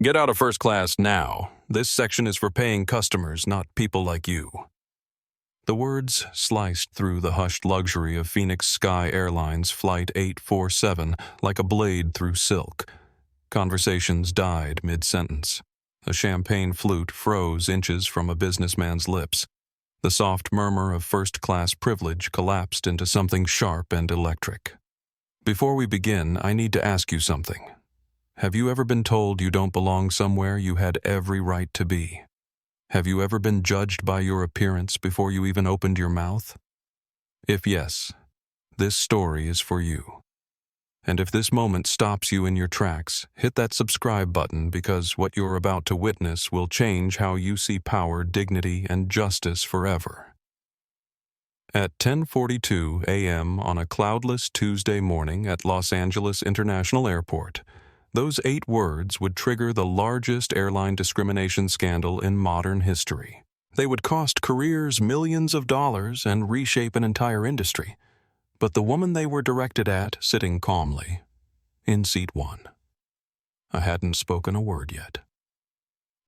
Get out of first class now. This section is for paying customers, not people like you. The words sliced through the hushed luxury of Phoenix Sky Airlines Flight 847 like a blade through silk. Conversations died mid-sentence. A champagne flute froze inches from a businessman's lips. The soft murmur of first-class privilege collapsed into something sharp and electric. Before we begin, I need to ask you something. Have you ever been told you don't belong somewhere you had every right to be? Have you ever been judged by your appearance before you even opened your mouth? If yes, this story is for you. And if this moment stops you in your tracks, hit that subscribe button because what you're about to witness will change how you see power, dignity, and justice forever. At 10:42 a.m. on a cloudless Tuesday morning at Los Angeles International Airport, those 8 words would trigger the largest airline discrimination scandal in modern history. They would cost careers millions of dollars and reshape an entire industry. But the woman they were directed at, sitting calmly, in seat 1. I hadn't spoken a word yet.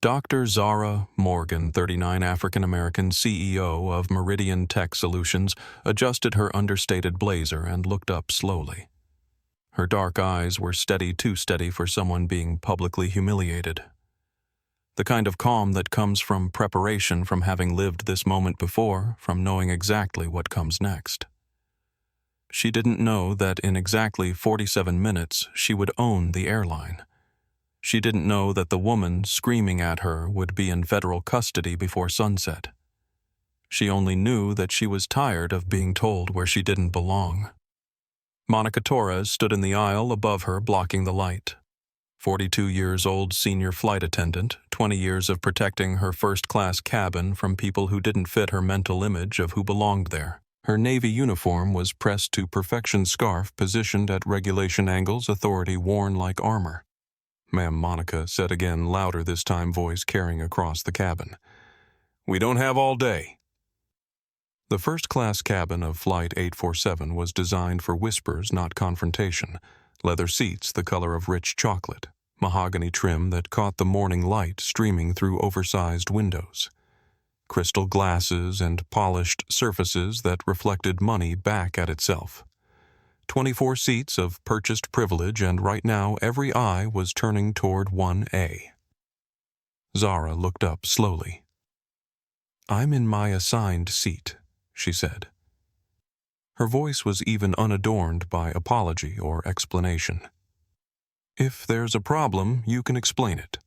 Dr. Zara Morgan, 39, African-American CEO of Meridian Tech Solutions, adjusted her understated blazer and looked up slowly. Her dark eyes were steady, too steady for someone being publicly humiliated. The kind of calm that comes from preparation, from having lived this moment before, from knowing exactly what comes next. She didn't know that in exactly 47 minutes she would own the airline. She didn't know that the woman screaming at her would be in federal custody before sunset. She only knew that she was tired of being told where she didn't belong. Monica Torres stood in the aisle above her, blocking the light. 42-years-old senior flight attendant, 20 years of protecting her first-class cabin from people who didn't fit her mental image of who belonged there. Her Navy uniform was pressed to perfection, scarf positioned at regulation angles, authority worn like armor. "Ma'am," Monica said again, louder this time, voice carrying across the cabin. "We don't have all day." The first-class cabin of Flight 847 was designed for whispers, not confrontation. Leather seats the color of rich chocolate, mahogany trim that caught the morning light streaming through oversized windows. Crystal glasses and polished surfaces that reflected money back at itself. 24 seats of purchased privilege, and right now every eye was turning toward 1A. Zara looked up slowly. "I'm in my assigned seat," she said. Her voice was even unadorned by apology or explanation. "If there's a problem, you can explain it."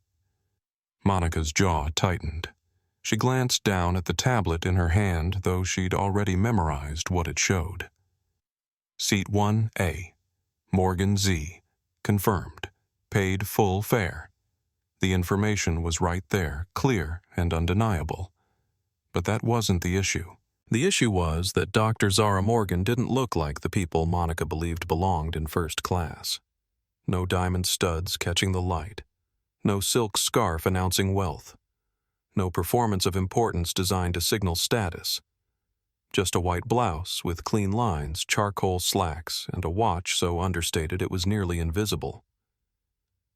Monica's jaw tightened. She glanced down at the tablet in her hand, though she'd already memorized what it showed. Seat 1A. Morgan Z. Confirmed. Paid full fare. The information was right there, clear and undeniable. But that wasn't the issue. The issue was that Dr. Zara Morgan didn't look like the people Monica believed belonged in first class. No diamond studs catching the light. No silk scarf announcing wealth. No performance of importance designed to signal status. Just a white blouse with clean lines, charcoal slacks, and a watch so understated it was nearly invisible.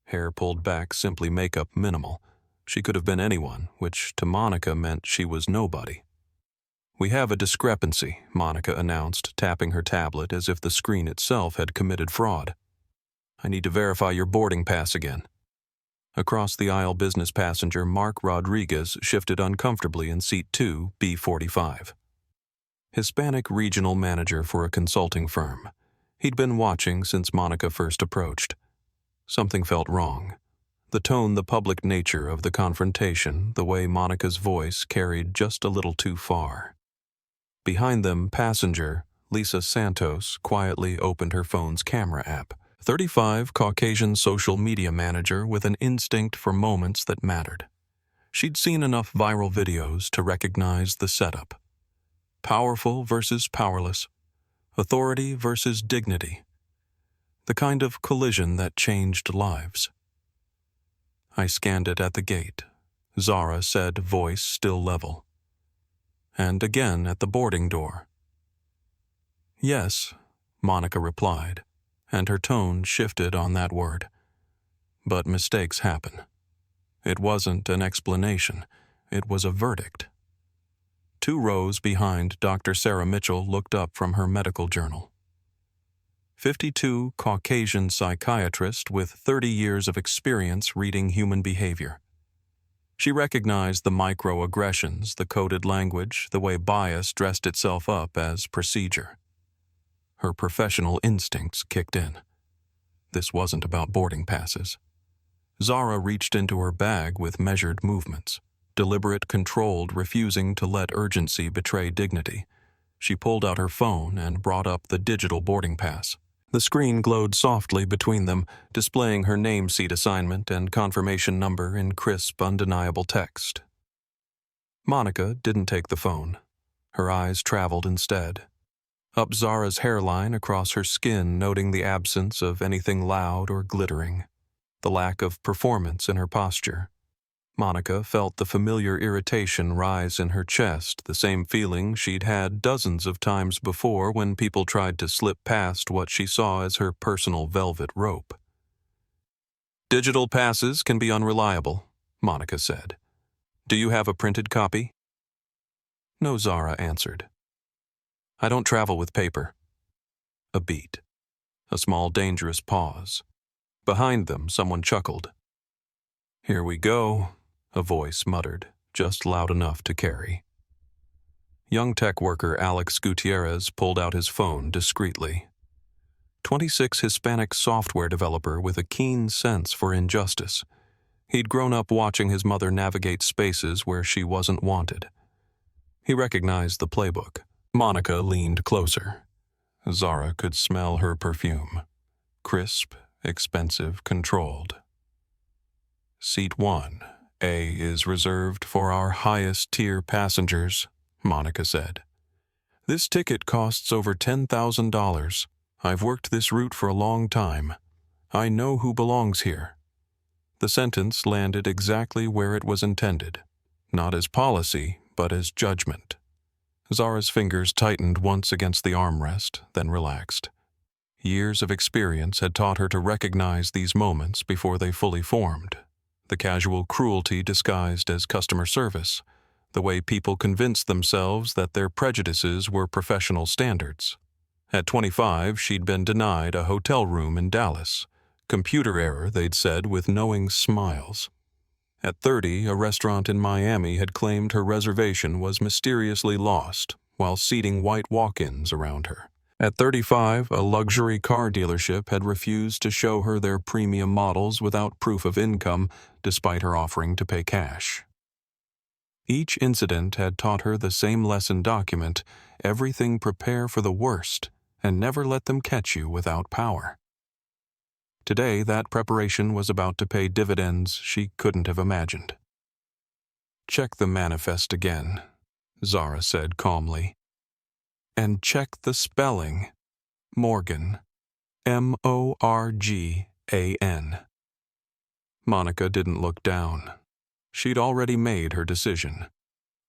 Hair pulled back, simply makeup minimal. She could have been anyone, which to Monica meant she was nobody. "We have a discrepancy," Monica announced, tapping her tablet as if the screen itself had committed fraud. "I need to verify your boarding pass again." Across the aisle, business passenger Mark Rodriguez shifted uncomfortably in seat 2, B45. Hispanic regional manager for a consulting firm. He'd been watching since Monica first approached. Something felt wrong. The tone, the public nature of the confrontation, the way Monica's voice carried just a little too far. Behind them, passenger Lisa Santos quietly opened her phone's camera app. 35, Caucasian social media manager with an instinct for moments that mattered. She'd seen enough viral videos to recognize the setup. Powerful versus powerless. Authority versus dignity. The kind of collision that changed lives. "I scanned it at the gate," Zara said, voice still level. "And again at the boarding door." "Yes," Monica replied, and her tone shifted on that word. "But mistakes happen." It wasn't an explanation. It was a verdict. 2 rows behind, Dr. Sarah Mitchell looked up from her medical journal. 52 Caucasian psychiatrist with 30 years of experience reading human behavior. She recognized the microaggressions, the coded language, the way bias dressed itself up as procedure. Her professional instincts kicked in. This wasn't about boarding passes. Zara reached into her bag with measured movements, deliberate, controlled, refusing to let urgency betray dignity. She pulled out her phone and brought up the digital boarding pass. The screen glowed softly between them, displaying her name seat assignment and confirmation number in crisp, undeniable text. Monica didn't take the phone. Her eyes traveled instead. Up Zara's hairline, across her skin, noting the absence of anything loud or glittering, the lack of performance in her posture. Monica felt the familiar irritation rise in her chest, the same feeling she'd had dozens of times before when people tried to slip past what she saw as her personal velvet rope. "Digital passes can be unreliable," Monica said. "Do you have a printed copy?" "No," Zara answered. "I don't travel with paper." A beat. A small, dangerous pause. Behind them, someone chuckled. "Here we go," a voice muttered, just loud enough to carry. Young tech worker Alex Gutierrez pulled out his phone discreetly. 26 Hispanic software developer with a keen sense for injustice. He'd grown up watching his mother navigate spaces where she wasn't wanted. He recognized the playbook. Monica leaned closer. Zara could smell her perfume. Crisp, expensive, controlled. "Seat 1. A is reserved for our highest-tier passengers," Monica said. "This ticket costs over $10,000. I've worked this route for a long time. I know who belongs here." The sentence landed exactly where it was intended, not as policy, but as judgment. Zara's fingers tightened once against the armrest, then relaxed. Years of experience had taught her to recognize these moments before they fully formed. The casual cruelty disguised as customer service, the way people convinced themselves that their prejudices were professional standards. At 25, she'd been denied a hotel room in Dallas. Computer error, they'd said with knowing smiles. At 30, a restaurant in Miami had claimed her reservation was mysteriously lost while seating white walk-ins around her. At 35, a luxury car dealership had refused to show her their premium models without proof of income, despite her offering to pay cash. Each incident had taught her the same lesson document: everything prepare for the worst, and never let them catch you without power. Today, that preparation was about to pay dividends she couldn't have imagined. "Check the manifest again," Zara said calmly. "And check the spelling. Morgan. Morgan. Monica didn't look down. She'd already made her decision.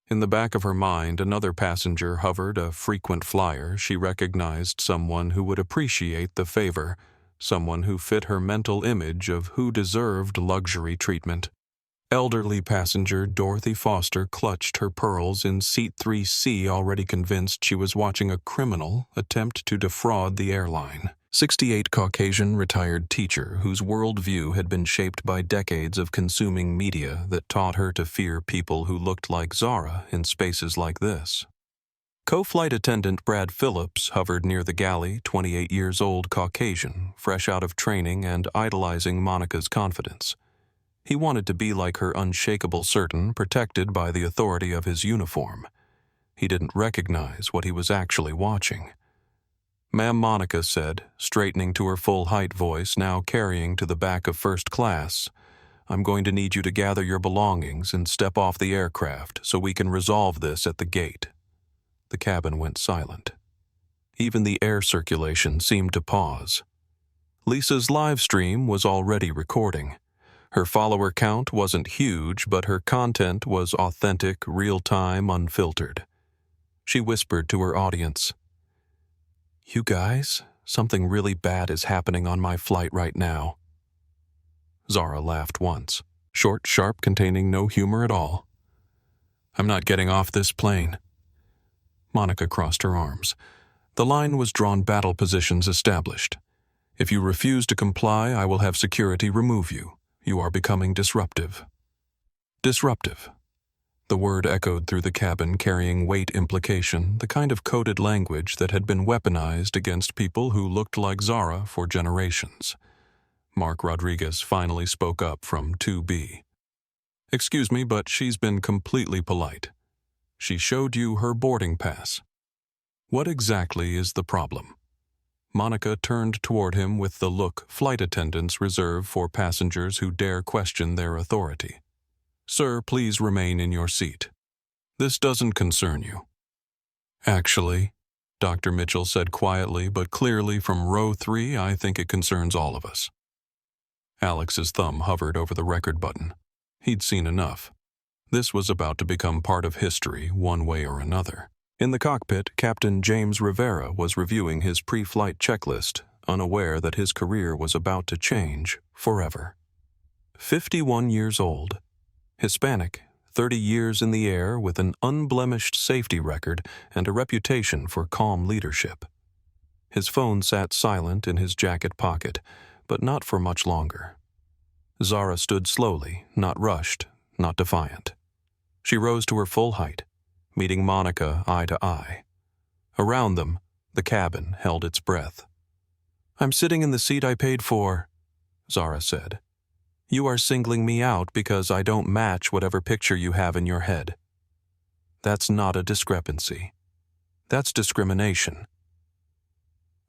In the back of her mind, another passenger hovered, a frequent flyer. She recognized someone who would appreciate the favor, someone who fit her mental image of who deserved luxury treatment. Elderly passenger Dorothy Foster clutched her pearls in seat 3C, already convinced she was watching a criminal attempt to defraud the airline. 68 Caucasian retired teacher whose worldview had been shaped by decades of consuming media that taught her to fear people who looked like Zara in spaces like this. Co-flight attendant Brad Phillips hovered near the galley, 28 years old Caucasian, fresh out of training and idolizing Monica's confidence. He wanted to be like her, unshakable, certain, protected by the authority of his uniform. He didn't recognize what he was actually watching. "Ma'am," Monica said, straightening to her full-height voice, now carrying to the back of first class, "I'm going to need you to gather your belongings and step off the aircraft so we can resolve this at the gate." The cabin went silent. Even the air circulation seemed to pause. Lisa's live stream was already recording. Her follower count wasn't huge, but her content was authentic, real-time, unfiltered. She whispered to her audience, "You guys, something really bad is happening on my flight right now." Zara laughed once. Short, sharp, containing no humor at all. "I'm not getting off this plane." Monica crossed her arms. The line was drawn, battle positions established. "If you refuse to comply, I will have security remove you. You are becoming disruptive." Disruptive. The word echoed through the cabin, carrying weight implication, the kind of coded language that had been weaponized against people who looked like Zara for generations. Mark Rodriguez finally spoke up from 2B. "Excuse me, but she's been completely polite. She showed you her boarding pass. What exactly is the problem?" Monica turned toward him with the look flight attendants reserve for passengers who dare question their authority. "Sir, please remain in your seat. This doesn't concern you." "Actually," Dr. Mitchell said quietly but clearly from row 3, "I think it concerns all of us." Alex's thumb hovered over the record button. He'd seen enough. This was about to become part of history, one way or another. In the cockpit, Captain James Rivera was reviewing his pre-flight checklist, unaware that his career was about to change forever. 51 years old, Hispanic, 30 years in the air with an unblemished safety record and a reputation for calm leadership. His phone sat silent in his jacket pocket, but not for much longer. Zara stood slowly, not rushed, not defiant. She rose to her full height, meeting Monica eye to eye. Around them, the cabin held its breath. "I'm sitting in the seat I paid for," Zara said. "You are singling me out because I don't match whatever picture you have in your head. That's not a discrepancy. That's discrimination."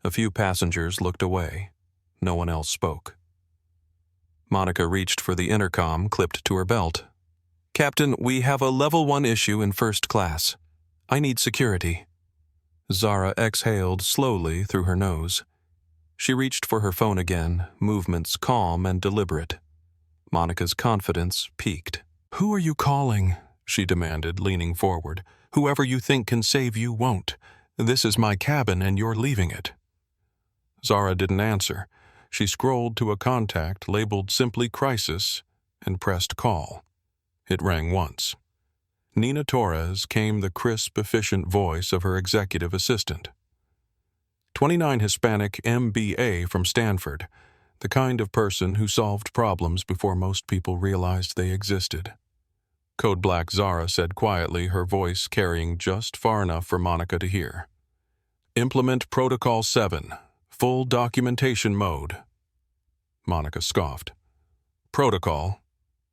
A few passengers looked away. No one else spoke. Monica reached for the intercom clipped to her belt. "Captain, we have a level 1 issue in first class. I need security." Zara exhaled slowly through her nose. She reached for her phone again, movements calm and deliberate. Monica's confidence peaked. "Who are you calling?" she demanded, leaning forward. "Whoever you think can save you won't. This is my cabin and you're leaving it." Zara didn't answer. She scrolled to a contact labeled simply crisis and pressed call. It rang once. Nina Torres came the crisp, efficient voice of her executive assistant. 29 Hispanic MBA from Stanford, the kind of person who solved problems before most people realized they existed. Code Black Zara said quietly, her voice carrying just far enough for Monica to hear. "Implement Protocol 7. Full documentation mode." Monica scoffed. "Protocol?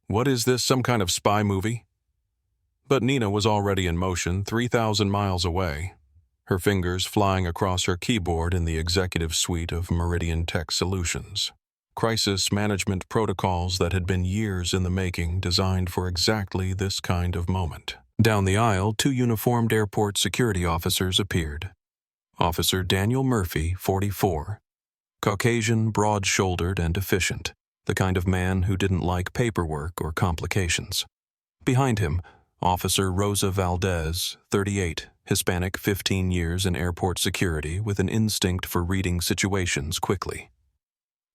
What is this, some kind of spy movie?" But Nina was already in motion, 3,000 miles away, her fingers flying across her keyboard in the executive suite of Meridian Tech Solutions. Crisis management protocols that had been years in the making, designed for exactly this kind of moment. Down the aisle, 2 uniformed airport security officers appeared. Officer Daniel Murphy, 44. Caucasian, broad-shouldered, and efficient, the kind of man who didn't like paperwork or complications. Behind him, Officer Rosa Valdez, 38, Hispanic, 15 years in airport security with an instinct for reading situations quickly.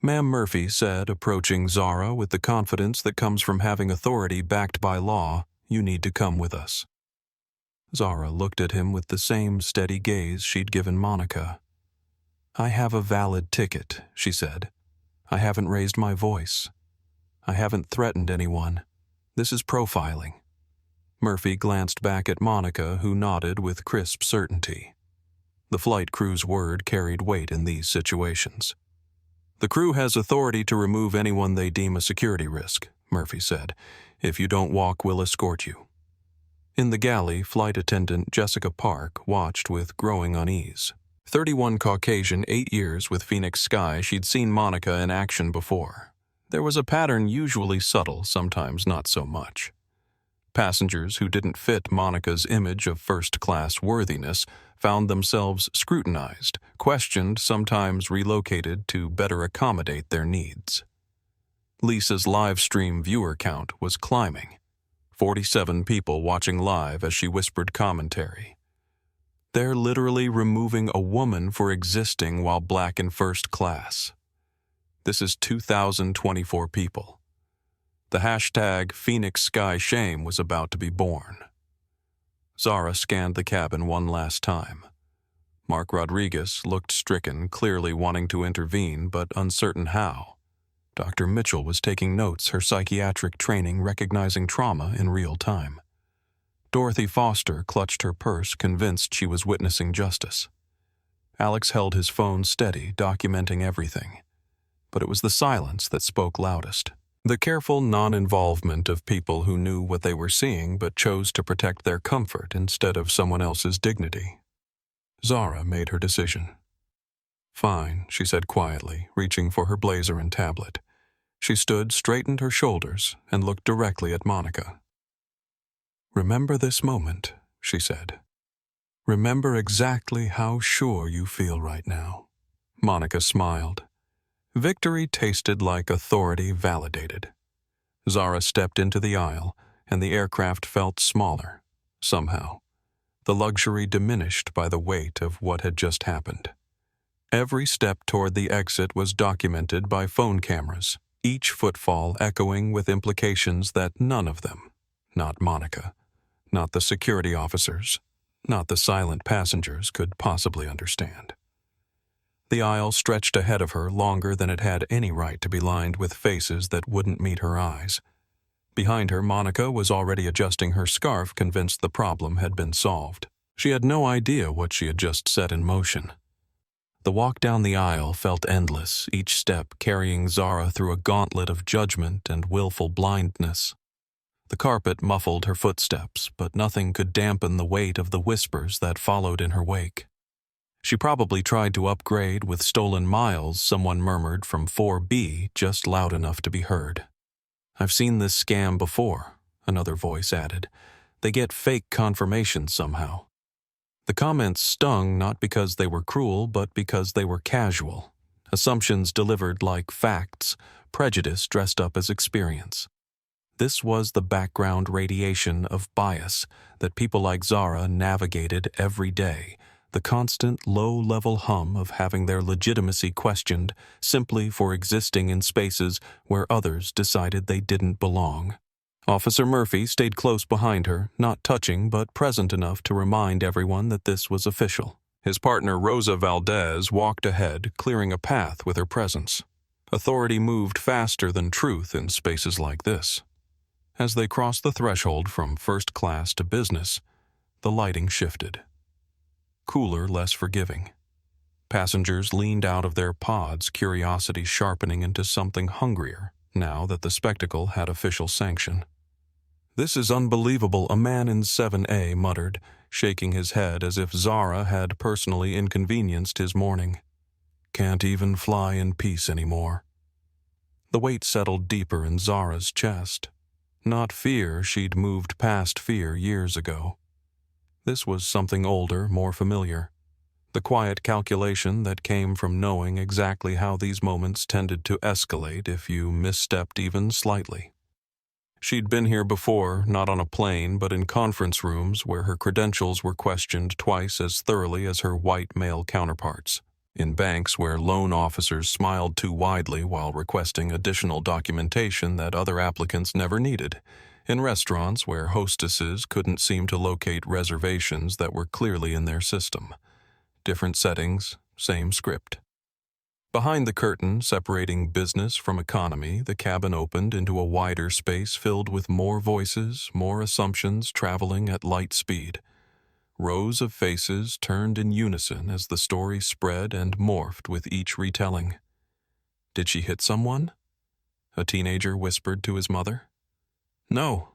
"Ma'am," Murphy said, approaching Zara with the confidence that comes from having authority backed by law, "you need to come with us." Zara looked at him with the same steady gaze she'd given Monica. "I have a valid ticket," she said. "I haven't raised my voice. I haven't threatened anyone. This is profiling." Murphy glanced back at Monica, who nodded with crisp certainty. The flight crew's word carried weight in these situations. "The crew has authority to remove anyone they deem a security risk," Murphy said. "If you don't walk, we'll escort you." In the galley, flight attendant Jessica Park watched with growing unease. 31 Caucasian, 8 years with Phoenix Sky, she'd seen Monica in action before. There was a pattern usually subtle, sometimes not so much. Passengers who didn't fit Monica's image of first-class worthiness found themselves scrutinized, questioned, sometimes relocated to better accommodate their needs. Lisa's live stream viewer count was climbing. 47 people watching live as she whispered commentary. "They're literally removing a woman for existing while black in first class. This is 2,024 people. The hashtag Phoenix Sky Shame was about to be born. Zara scanned the cabin one last time. Mark Rodriguez looked stricken, clearly wanting to intervene, but uncertain how. Dr. Mitchell was taking notes, her psychiatric training recognizing trauma in real time. Dorothy Foster clutched her purse, convinced she was witnessing justice. Alex held his phone steady, documenting everything. But it was the silence that spoke loudest. The careful non-involvement of people who knew what they were seeing but chose to protect their comfort instead of someone else's dignity. Zara made her decision. "Fine," she said quietly, reaching for her blazer and tablet. She stood, straightened her shoulders, and looked directly at Monica. "Remember this moment," she said. "Remember exactly how sure you feel right now." Monica smiled. Victory tasted like authority validated. Zara stepped into the aisle, and the aircraft felt smaller, somehow. The luxury diminished by the weight of what had just happened. Every step toward the exit was documented by phone cameras, each footfall echoing with implications that none of them, not Monica, not the security officers, not the silent passengers, could possibly understand. The aisle stretched ahead of her longer than it had any right to be lined with faces that wouldn't meet her eyes. Behind her, Monica was already adjusting her scarf, convinced the problem had been solved. She had no idea what she had just set in motion. The walk down the aisle felt endless, each step carrying Zara through a gauntlet of judgment and willful blindness. The carpet muffled her footsteps, but nothing could dampen the weight of the whispers that followed in her wake. She probably tried to upgrade with stolen miles, someone murmured from 4B, just loud enough to be heard. "I've seen this scam before," another voice added. "They get fake confirmation somehow." The comments stung not because they were cruel, but because they were casual. Assumptions delivered like facts, prejudice dressed up as experience. This was the background radiation of bias that people like Zara navigated every day, the constant low-level hum of having their legitimacy questioned simply for existing in spaces where others decided they didn't belong. Officer Murphy stayed close behind her, not touching but present enough to remind everyone that this was official. His partner Rosa Valdez walked ahead, clearing a path with her presence. Authority moved faster than truth in spaces like this. As they crossed the threshold from first class to business, the lighting shifted. Cooler, less forgiving. Passengers leaned out of their pods, curiosity sharpening into something hungrier, now that the spectacle had official sanction. "This is unbelievable," a man in 7A muttered, shaking his head as if Zara had personally inconvenienced his morning. "Can't even fly in peace anymore." The weight settled deeper in Zara's chest. Not fear, she'd moved past fear years ago. This was something older, more familiar. The quiet calculation that came from knowing exactly how these moments tended to escalate if you misstepped even slightly. She'd been here before, not on a plane, but in conference rooms where her credentials were questioned twice as thoroughly as her white male counterparts. In banks where loan officers smiled too widely while requesting additional documentation that other applicants never needed. In restaurants where hostesses couldn't seem to locate reservations that were clearly in their system. Different settings, same script. Behind the curtain separating business from economy, the cabin opened into a wider space filled with more voices, more assumptions traveling at light speed. Rows of faces turned in unison as the story spread and morphed with each retelling. "Did she hit someone?" a teenager whispered to his mother. "No,"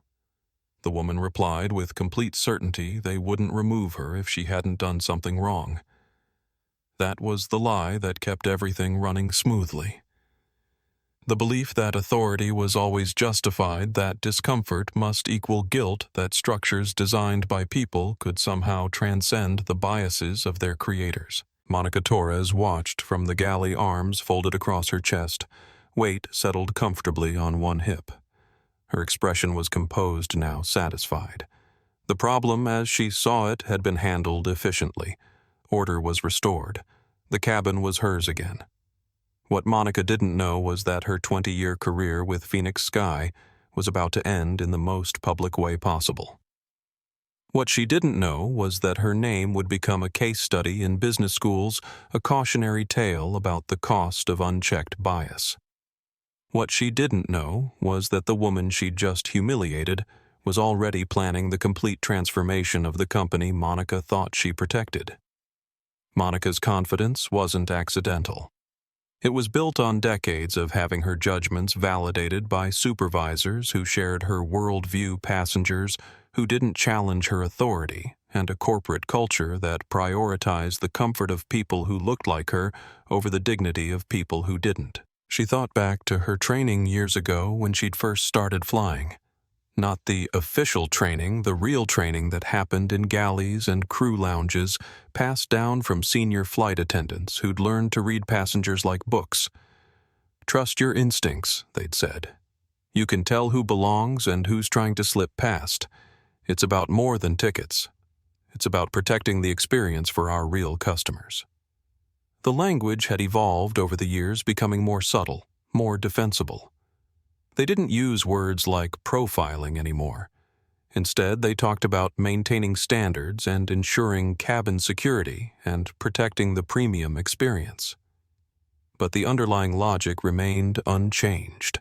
the woman replied with complete certainty they wouldn't remove her if she hadn't done something wrong. That was the lie that kept everything running smoothly. The belief that authority was always justified, that discomfort must equal guilt, that structures designed by people could somehow transcend the biases of their creators. Monica Torres watched from the galley, arms folded across her chest, weight settled comfortably on one hip. Her expression was composed now, satisfied. The problem, as she saw it, had been handled efficiently. Order was restored. The cabin was hers again. What Monica didn't know was that her 20-year career with Phoenix Sky was about to end in the most public way possible. What she didn't know was that her name would become a case study in business schools, a cautionary tale about the cost of unchecked bias. What she didn't know was that the woman she'd just humiliated was already planning the complete transformation of the company Monica thought she protected. Monica's confidence wasn't accidental. It was built on decades of having her judgments validated by supervisors who shared her worldview, passengers who didn't challenge her authority, and a corporate culture that prioritized the comfort of people who looked like her over the dignity of people who didn't. She thought back to her training years ago when she'd first started flying. Not the official training, the real training that happened in galleys and crew lounges, passed down from senior flight attendants who'd learned to read passengers like books. Trust your instincts, they'd said. You can tell who belongs and who's trying to slip past. It's about more than tickets. It's about protecting the experience for our real customers. The language had evolved over the years, becoming more subtle, more defensible. They didn't use words like profiling anymore. Instead, they talked about maintaining standards and ensuring cabin security and protecting the premium experience. But the underlying logic remained unchanged.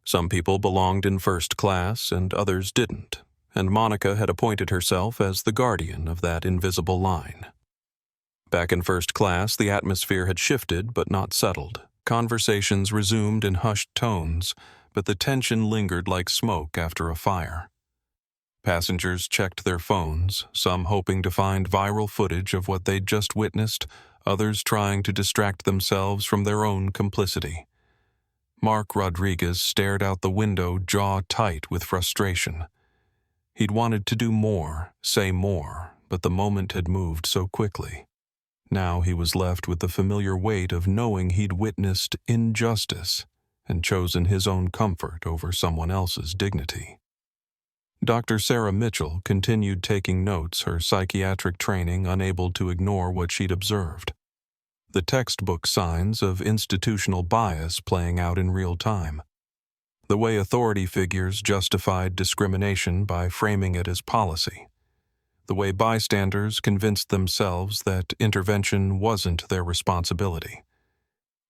Some people belonged in first class and others didn't, and Monica had appointed herself as the guardian of that invisible line. Back in first class, the atmosphere had shifted but not settled. Conversations resumed in hushed tones, but the tension lingered like smoke after a fire. Passengers checked their phones, some hoping to find viral footage of what they'd just witnessed, others trying to distract themselves from their own complicity. Mark Rodriguez stared out the window, jaw tight with frustration. He'd wanted to do more, say more, but the moment had moved so quickly. Now he was left with the familiar weight of knowing he'd witnessed injustice and chosen his own comfort over someone else's dignity. Dr. Sarah Mitchell continued taking notes, her psychiatric training unable to ignore what she'd observed. The textbook signs of institutional bias playing out in real time. The way authority figures justified discrimination by framing it as policy. The way bystanders convinced themselves that intervention wasn't their responsibility.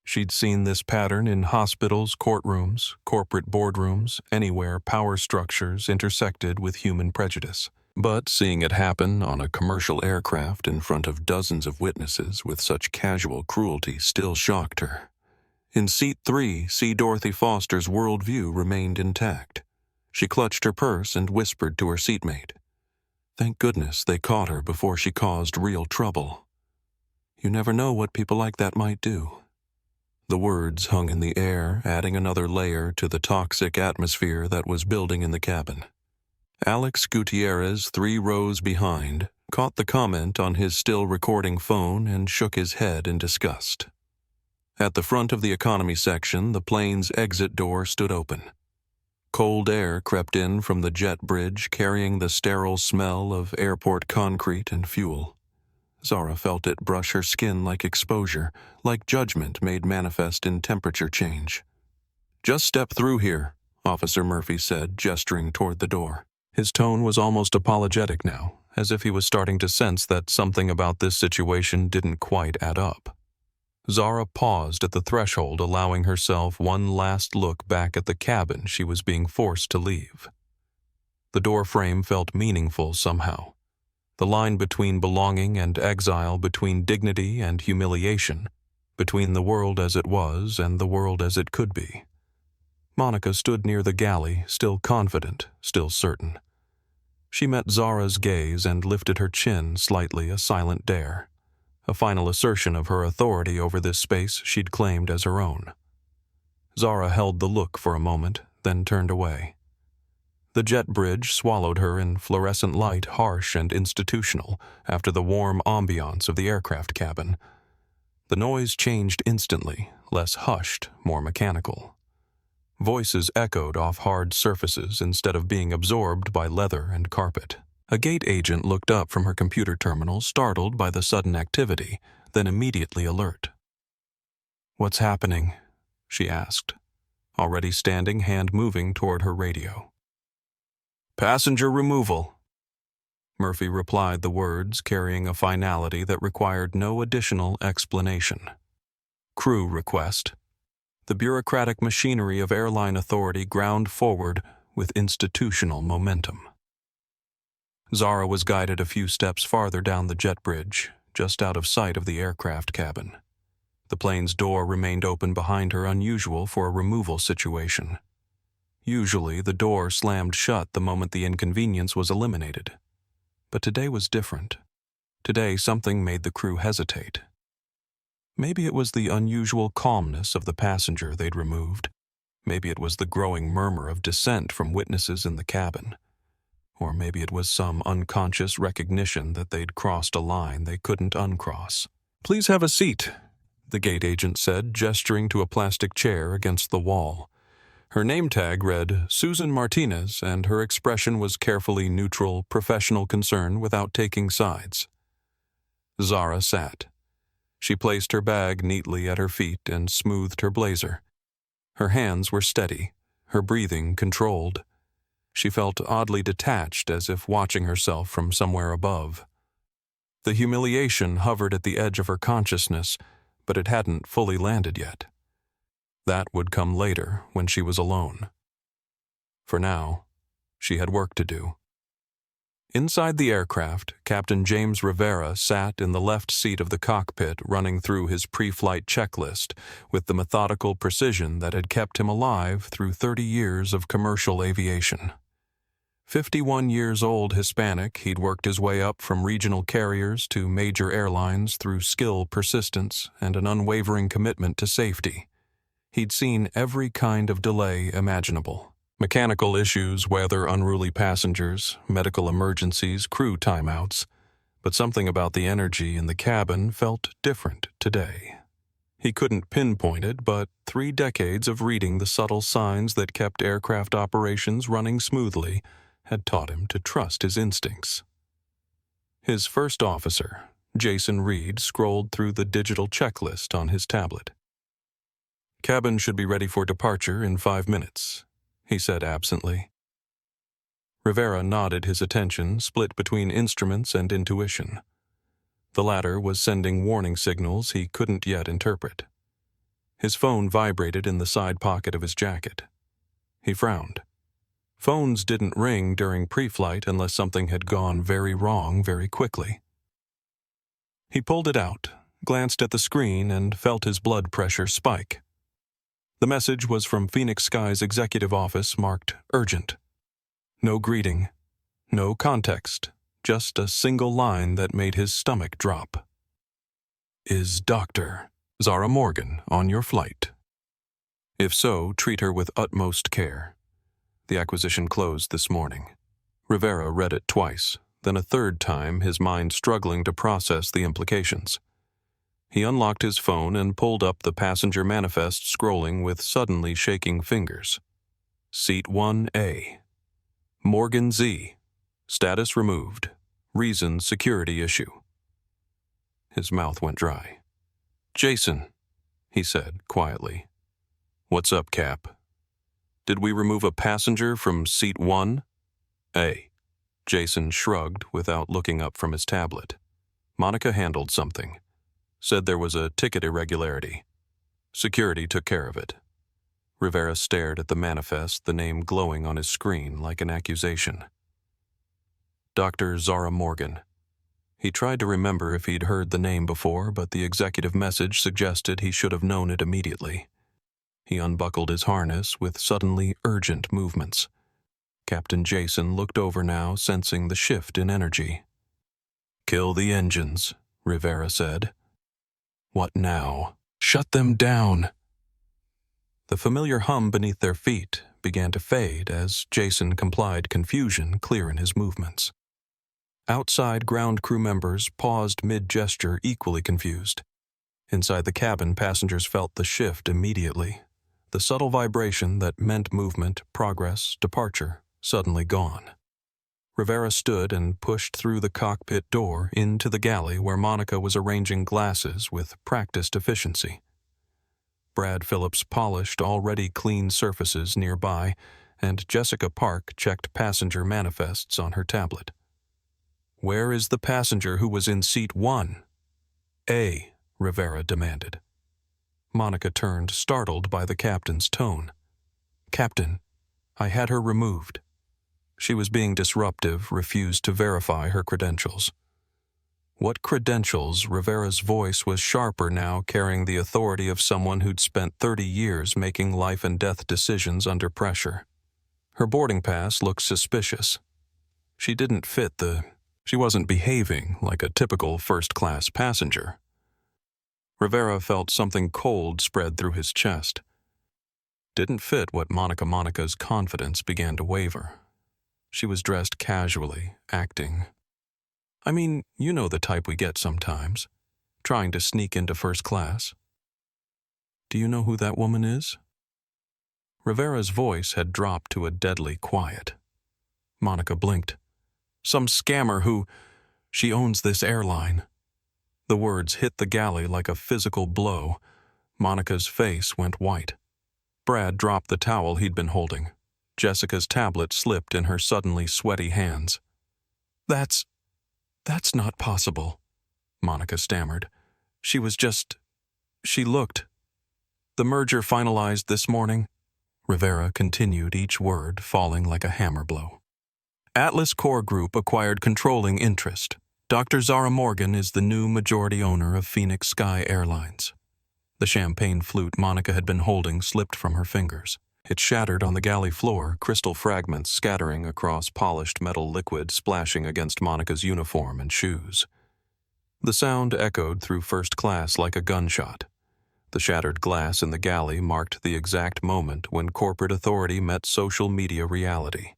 She'd seen this pattern in hospitals, courtrooms, corporate boardrooms, anywhere power structures intersected with human prejudice. But seeing it happen on a commercial aircraft in front of dozens of witnesses with such casual cruelty still shocked her. In Seat 3, C. Dorothy Foster's worldview remained intact. She clutched her purse and whispered to her seatmate, "Thank goodness they caught her before she caused real trouble. You never know what people like that might do." The words hung in the air, adding another layer to the toxic atmosphere that was building in the cabin. Alex Gutierrez, 3 rows behind, caught the comment on his still-recording phone and shook his head in disgust. At the front of the economy section, the plane's exit door stood open. Cold air crept in from the jet bridge, carrying the sterile smell of airport concrete and fuel. Zara felt it brush her skin like exposure, like judgment made manifest in temperature change. "Just step through here," Officer Murphy said, gesturing toward the door. His tone was almost apologetic now, as if he was starting to sense that something about this situation didn't quite add up. Zara paused at the threshold, allowing herself one last look back at the cabin she was being forced to leave. The door frame felt meaningful somehow. The line between belonging and exile, between dignity and humiliation, between the world as it was and the world as it could be. Monica stood near the galley, still confident, still certain. She met Zara's gaze and lifted her chin slightly, a silent dare, a final assertion of her authority over this space she'd claimed as her own. Zara held the look for a moment, then turned away. The jet bridge swallowed her in fluorescent light, harsh and institutional, after the warm ambiance of the aircraft cabin. The noise changed instantly, less hushed, more mechanical. Voices echoed off hard surfaces instead of being absorbed by leather and carpet. A gate agent looked up from her computer terminal, startled by the sudden activity, then immediately alert. "What's happening?" she asked. already standing, hand moving toward her radio. "Passenger removal." Murphy replied the words carrying a finality that required no additional explanation. "Crew request." The bureaucratic machinery of airline authority ground forward with institutional momentum. Zara was guided a few steps farther down the jet bridge, just out of sight of the aircraft cabin. The plane's door remained open behind her, unusual for a removal situation. Usually, the door slammed shut the moment the inconvenience was eliminated. But today was different. Today, something made the crew hesitate. Maybe it was the unusual calmness of the passenger they'd removed. Maybe it was the growing murmur of dissent from witnesses in the cabin. Or maybe it was some unconscious recognition that they'd crossed a line they couldn't uncross. "Please have a seat," the gate agent said, gesturing to a plastic chair against the wall. Her name tag read Susan Martinez, and her expression was carefully neutral, professional concern without taking sides. Zara sat. She placed her bag neatly at her feet and smoothed her blazer. Her hands were steady, her breathing controlled. She felt oddly detached, as if watching herself from somewhere above. The humiliation hovered at the edge of her consciousness, but it hadn't fully landed yet. That would come later, when she was alone. For now, she had work to do. Inside the aircraft, Captain James Rivera sat in the left seat of the cockpit, running through his pre-flight checklist with the methodical precision that had kept him alive through 30 years of commercial aviation. 51 years old Hispanic, he'd worked his way up from regional carriers to major airlines through skill, persistence, and an unwavering commitment to safety. He'd seen every kind of delay imaginable. Mechanical issues, weather, unruly passengers, medical emergencies, crew timeouts. But something about the energy in the cabin felt different today. He couldn't pinpoint it, but 3 decades of reading the subtle signs that kept aircraft operations running smoothly had taught him to trust his instincts. His first officer, Jason Reed, scrolled through the digital checklist on his tablet. "Cabin should be ready for departure in 5 minutes. He said absently. Rivera nodded, his attention split between instruments and intuition. The latter was sending warning signals he couldn't yet interpret. His phone vibrated in the side pocket of his jacket. He frowned. Phones didn't ring during pre-flight unless something had gone very wrong very quickly. He pulled it out, glanced at the screen, and felt his blood pressure spike. The message was from Phoenix Sky's executive office, marked urgent. No greeting, no context, just a single line that made his stomach drop. "Is Dr. Zara Morgan on your flight? If so, treat her with utmost care. The acquisition closed this morning." Rivera read it twice, then a third time, his mind struggling to process the implications. He unlocked his phone and pulled up the passenger manifest, scrolling with suddenly shaking fingers. Seat 1A. Morgan Z. Status removed. Reason security issue. His mouth went dry. "Jason," he said quietly. "What's up, Cap? Did we remove a passenger from seat 1A? Jason shrugged without looking up from his tablet. Monica handled something. Said there was a ticket irregularity. Security took care of it. Rivera stared at the manifest, the name glowing on his screen like an accusation. Dr. Zara Morgan. He tried to remember if he'd heard the name before, but the executive message suggested he should have known it immediately. He unbuckled his harness with suddenly urgent movements. Captain Jason looked over now, sensing the shift in energy. "Kill the engines," Rivera said. "What now? Shut them down." The familiar hum beneath their feet began to fade as Jason complied, confusion clear in his movements. Outside, ground crew members paused mid-gesture, equally confused. Inside the cabin, passengers felt the shift immediately. The subtle vibration that meant movement, progress, departure, suddenly gone. Rivera stood and pushed through the cockpit door into the galley where Monica was arranging glasses with practiced efficiency. Brad Phillips polished already clean surfaces nearby, and Jessica Park checked passenger manifests on her tablet. "Where is the passenger who was in seat 1? A," Rivera demanded. Monica turned, startled by the captain's tone. "Captain, I had her removed." She was being disruptive, refused to verify her credentials. What credentials? Rivera's voice was sharper now, carrying the authority of someone who'd spent 30 years making life-and-death decisions under pressure. Her boarding pass looked suspicious. She didn't fit she wasn't behaving like a typical first-class passenger. Rivera felt something cold spread through his chest. Didn't fit what Monica's confidence began to waver. She was dressed casually, acting. I mean, you know the type we get sometimes, trying to sneak into first class. "Do you know who that woman is?" Rivera's voice had dropped to a deadly quiet. Monica blinked. "Some scammer who... She owns this airline." The words hit the galley like a physical blow. Monica's face went white. Brad dropped the towel he'd been holding. Jessica's tablet slipped in her suddenly sweaty hands. That's not possible," Monica stammered. She looked. "The merger finalized this morning." Rivera continued, each word falling like a hammer blow. "Atlas Core Group acquired controlling interest. Dr. Zara Morgan is the new majority owner of Phoenix Sky Airlines." The champagne flute Monica had been holding slipped from her fingers. It shattered on the galley floor, crystal fragments scattering across polished metal liquid splashing against Monica's uniform and shoes. The sound echoed through first class like a gunshot. The shattered glass in the galley marked the exact moment when corporate authority met social media reality.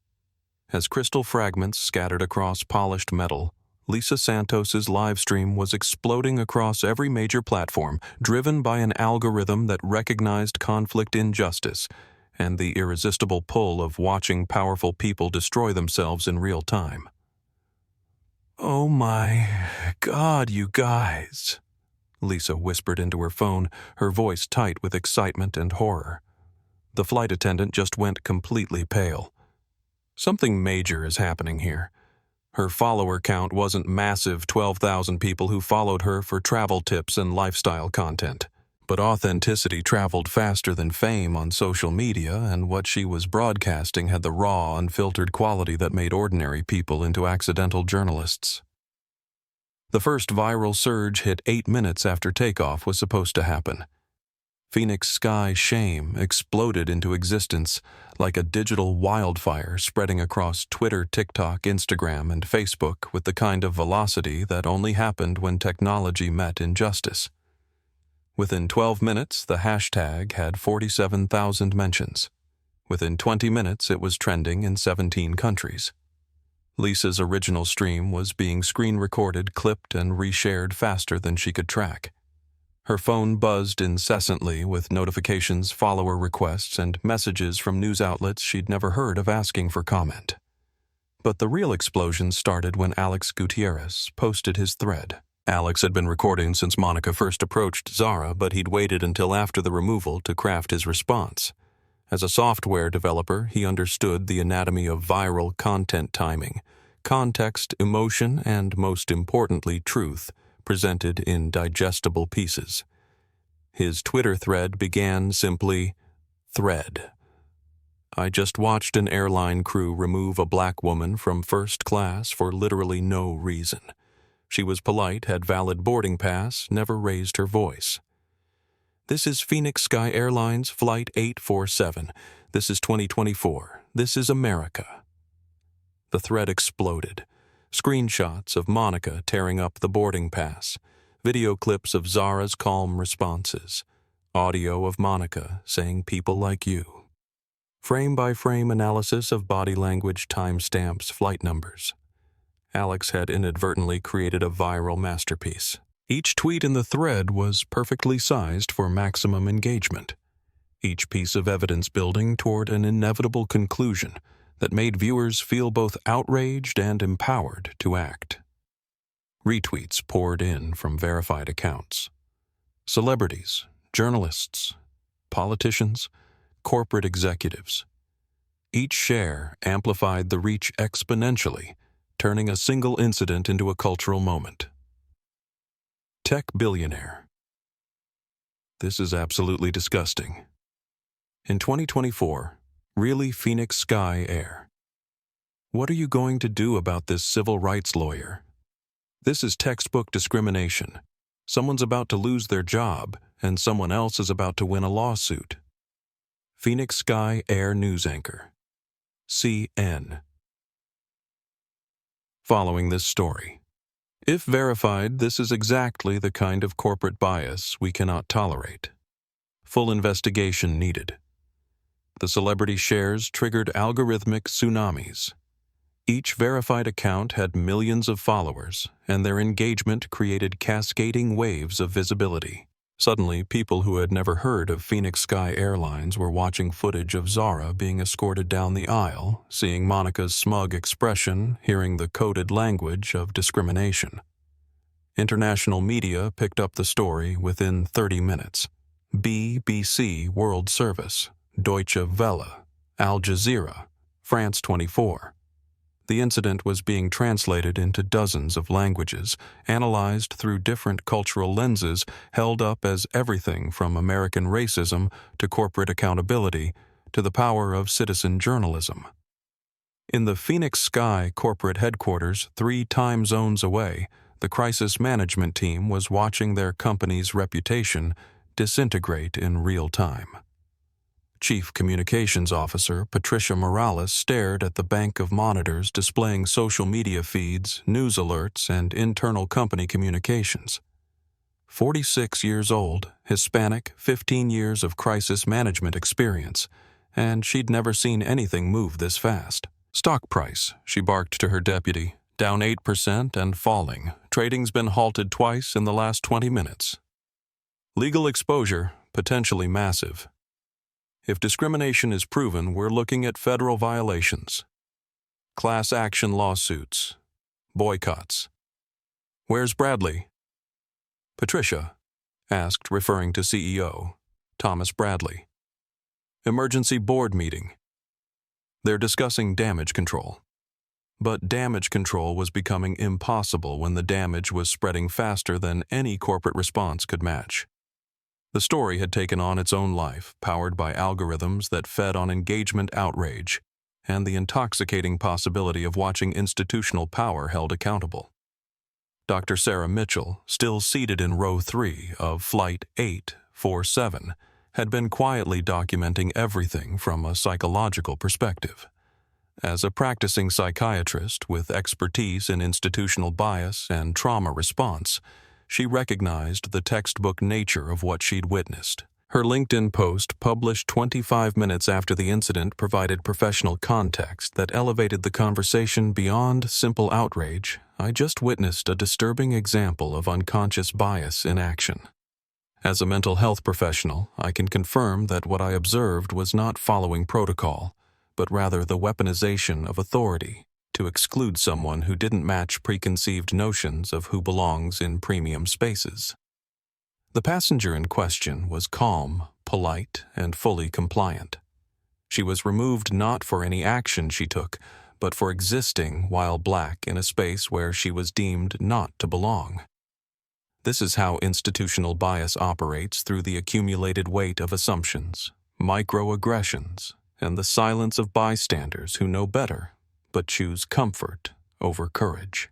As crystal fragments scattered across polished metal, Lisa Santos's live stream was exploding across every major platform, driven by an algorithm that recognized conflict injustice and the irresistible pull of watching powerful people destroy themselves in real time. "Oh my God, you guys," Lisa whispered into her phone, her voice tight with excitement and horror. The flight attendant just went completely pale. Something major is happening here. Her follower count wasn't massive 12,000 people who followed her for travel tips and lifestyle content. But authenticity traveled faster than fame on social media, and what she was broadcasting had the raw, unfiltered quality that made ordinary people into accidental journalists. The first viral surge hit 8 minutes after takeoff was supposed to happen. Phoenix Sky shame exploded into existence like a digital wildfire spreading across Twitter, TikTok, Instagram, and Facebook with the kind of velocity that only happened when technology met injustice. Within 12 minutes, the hashtag had 47,000 mentions. Within 20 minutes, it was trending in 17 countries. Lisa's original stream was being screen-recorded, clipped, and reshared faster than she could track. Her phone buzzed incessantly with notifications, follower requests, and messages from news outlets she'd never heard of asking for comment. But the real explosion started when Alex Gutierrez posted his thread. Alex had been recording since Monica first approached Zara, but he'd waited until after the removal to craft his response. As a software developer, he understood the anatomy of viral content timing, context, emotion, and most importantly, truth, presented in digestible pieces. His Twitter thread began simply, "Thread. I just watched an airline crew remove a black woman from first class for literally no reason. She was polite, had valid boarding pass, never raised her voice. This is Phoenix Sky Airlines Flight 847. This is 2024. This is America." The thread exploded. Screenshots of Monica tearing up the boarding pass, video clips of Zara's calm responses, audio of Monica saying "people like you." Frame-by-frame analysis of body language, timestamps, flight numbers. Alex had inadvertently created a viral masterpiece. Each tweet in the thread was perfectly sized for maximum engagement. Each piece of evidence building toward an inevitable conclusion that made viewers feel both outraged and empowered to act. Retweets poured in from verified accounts. Celebrities, journalists, politicians, corporate executives. Each share amplified the reach exponentially, turning a single incident into a cultural moment. Tech billionaire. This is absolutely disgusting. In 2024, really Phoenix Sky Air. What are you going to do about this civil rights lawyer? This is textbook discrimination. Someone's about to lose their job, and someone else is about to win a lawsuit. Phoenix Sky Air news anchor. CN. Following this story. If verified, this is exactly the kind of corporate bias we cannot tolerate. Full investigation needed. The celebrity shares triggered algorithmic tsunamis. Each verified account had millions of followers, and their engagement created cascading waves of visibility. Suddenly, people who had never heard of Phoenix Sky Airlines were watching footage of Zara being escorted down the aisle, seeing Monica's smug expression, hearing the coded language of discrimination. International media picked up the story within 30 minutes. BBC World Service, Deutsche Welle, Al Jazeera, France 24. The incident was being translated into dozens of languages, analyzed through different cultural lenses, held up as everything from American racism to corporate accountability to the power of citizen journalism. In the Phoenix Sky corporate headquarters, 3 time zones away, the crisis management team was watching their company's reputation disintegrate in real time. Chief Communications Officer Patricia Morales stared at the bank of monitors displaying social media feeds, news alerts, and internal company communications. 46 years old, Hispanic, 15 years of crisis management experience, and she'd never seen anything move this fast. Stock price, she barked to her deputy, down 8% and falling. Trading's been halted twice in the last 20 minutes. Legal exposure, potentially massive. If discrimination is proven, we're looking at federal violations, class action lawsuits, boycotts. Where's Bradley? Patricia asked, referring to CEO Thomas Bradley. Emergency board meeting. They're discussing damage control. But damage control was becoming impossible when the damage was spreading faster than any corporate response could match. The story had taken on its own life, powered by algorithms that fed on engagement outrage and the intoxicating possibility of watching institutional power held accountable. Dr. Sarah Mitchell, still seated in row 3 of Flight 847, had been quietly documenting everything from a psychological perspective. As a practicing psychiatrist with expertise in institutional bias and trauma response, she recognized the textbook nature of what she'd witnessed. Her LinkedIn post, published 25 minutes after the incident, provided professional context that elevated the conversation beyond simple outrage. I just witnessed a disturbing example of unconscious bias in action. As a mental health professional, I can confirm that what I observed was not following protocol, but rather the weaponization of authority to exclude someone who didn't match preconceived notions of who belongs in premium spaces. The passenger in question was calm, polite, and fully compliant. She was removed not for any action she took, but for existing while black in a space where she was deemed not to belong. This is how institutional bias operates through the accumulated weight of assumptions, microaggressions, and the silence of bystanders who know better but choose comfort over courage.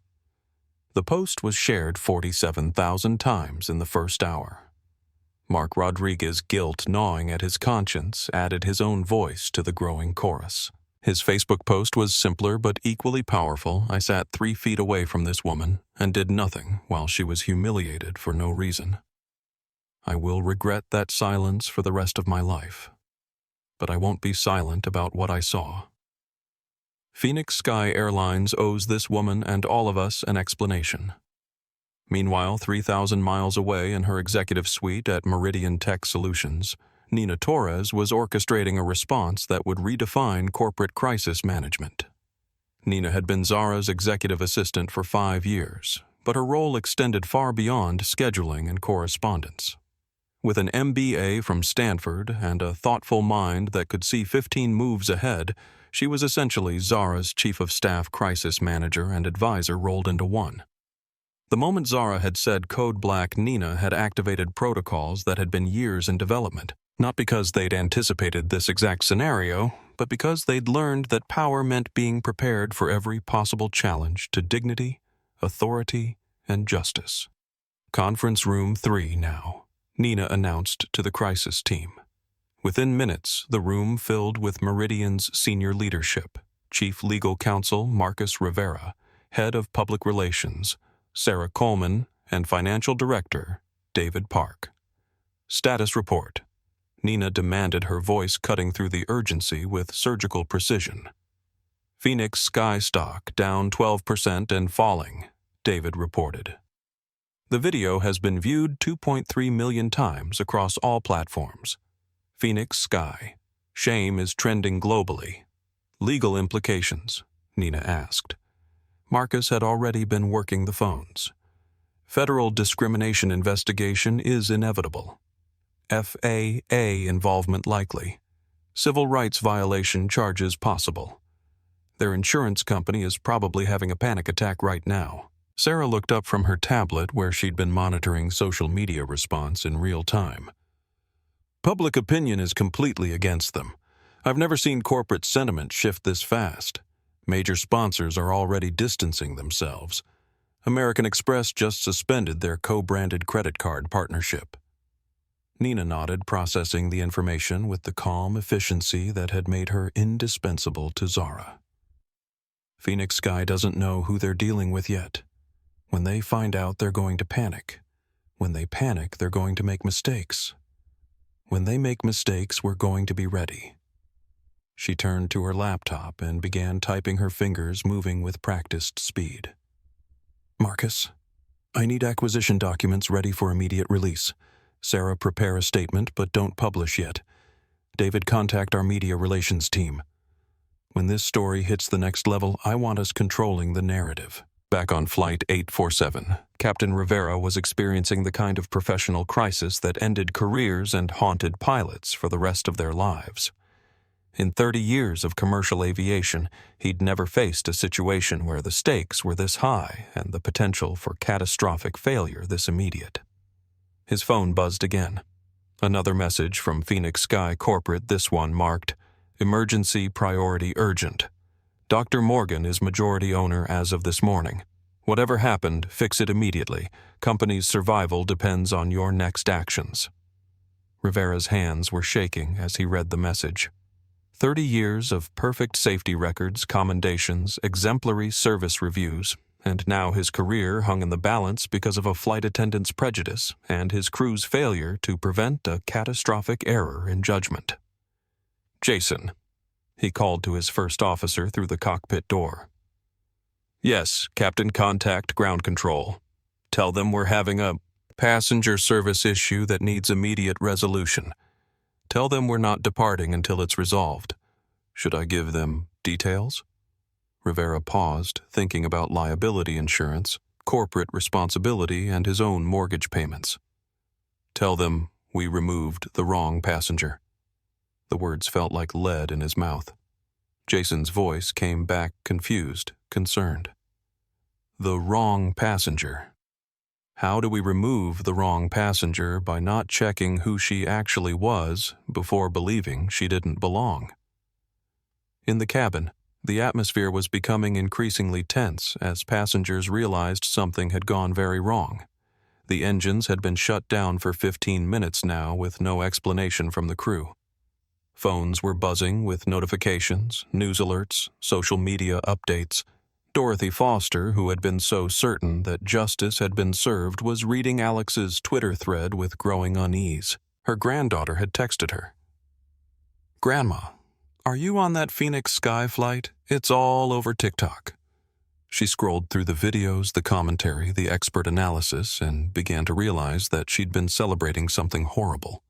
The post was shared 47,000 times in the first hour. Mark Rodriguez's guilt gnawing at his conscience added his own voice to the growing chorus. His Facebook post was simpler but equally powerful. I sat 3 feet away from this woman and did nothing while she was humiliated for no reason. I will regret that silence for the rest of my life, but I won't be silent about what I saw. Phoenix Sky Airlines owes this woman and all of us an explanation. Meanwhile, 3,000 miles away in her executive suite at Meridian Tech Solutions, Nina Torres was orchestrating a response that would redefine corporate crisis management. Nina had been Zara's executive assistant for 5 years, but her role extended far beyond scheduling and correspondence. With an MBA from Stanford and a thoughtful mind that could see 15 moves ahead, she was essentially Zara's chief of staff crisis manager and advisor rolled into one. The moment Zara had said code black, Nina had activated protocols that had been years in development, not because they'd anticipated this exact scenario, but because they'd learned that power meant being prepared for every possible challenge to dignity, authority, and justice. Conference room 3 now, Nina announced to the crisis team. Within minutes, the room filled with Meridian's senior leadership, Chief Legal Counsel Marcus Rivera, Head of Public Relations Sarah Coleman, and Financial Director David Park. Status report. Nina demanded, her voice cutting through the urgency with surgical precision. Phoenix Sky stock down 12% and falling, David reported. The video has been viewed 2.3 million times across all platforms. Phoenix Sky. Shame is trending globally. Legal implications, Nina asked. Marcus had already been working the phones. Federal discrimination investigation is inevitable. FAA involvement likely. Civil rights violation charges possible. Their insurance company is probably having a panic attack right now. Sarah looked up from her tablet where she'd been monitoring social media response in real time. Public opinion is completely against them. I've never seen corporate sentiment shift this fast. Major sponsors are already distancing themselves. American Express just suspended their co-branded credit card partnership. Nina nodded, processing the information with the calm efficiency that had made her indispensable to Zara. Phoenix Sky doesn't know who they're dealing with yet. When they find out, they're going to panic. When they panic, they're going to make mistakes. When they make mistakes, we're going to be ready. She turned to her laptop and began typing, her fingers moving with practiced speed. Marcus, I need acquisition documents ready for immediate release. Sarah, prepare a statement, but don't publish yet. David, contact our media relations team. When this story hits the next level, I want us controlling the narrative. Back on Flight 847, Captain Rivera was experiencing the kind of professional crisis that ended careers and haunted pilots for the rest of their lives. In 30 years of commercial aviation, he'd never faced a situation where the stakes were this high and the potential for catastrophic failure this immediate. His phone buzzed again. Another message from Phoenix Sky Corporate, this one marked, Emergency Priority Urgent. Dr. Morgan is majority owner as of this morning. Whatever happened, fix it immediately. Company's survival depends on your next actions. Rivera's hands were shaking as he read the message. 30 years of perfect safety records, commendations, exemplary service reviews, and now his career hung in the balance because of a flight attendant's prejudice and his crew's failure to prevent a catastrophic error in judgment. Jason, he called to his first officer through the cockpit door. Yes, Captain, contact ground control. Tell them we're having a passenger service issue that needs immediate resolution. Tell them we're not departing until it's resolved. Should I give them details? Rivera paused, thinking about liability insurance, corporate responsibility, and his own mortgage payments. Tell them we removed the wrong passenger. The words felt like lead in his mouth. Jason's voice came back confused, concerned. The wrong passenger. How do we remove the wrong passenger by not checking who she actually was before believing she didn't belong? In the cabin, the atmosphere was becoming increasingly tense as passengers realized something had gone very wrong. The engines had been shut down for 15 minutes now with no explanation from the crew. Phones were buzzing with notifications, news alerts, social media updates. Dorothy Foster, who had been so certain that justice had been served, was reading Alex's Twitter thread with growing unease. Her granddaughter had texted her. Grandma, are you on that Phoenix Sky flight? It's all over TikTok. She scrolled through the videos, the commentary, the expert analysis, and began to realize that she'd been celebrating something horrible.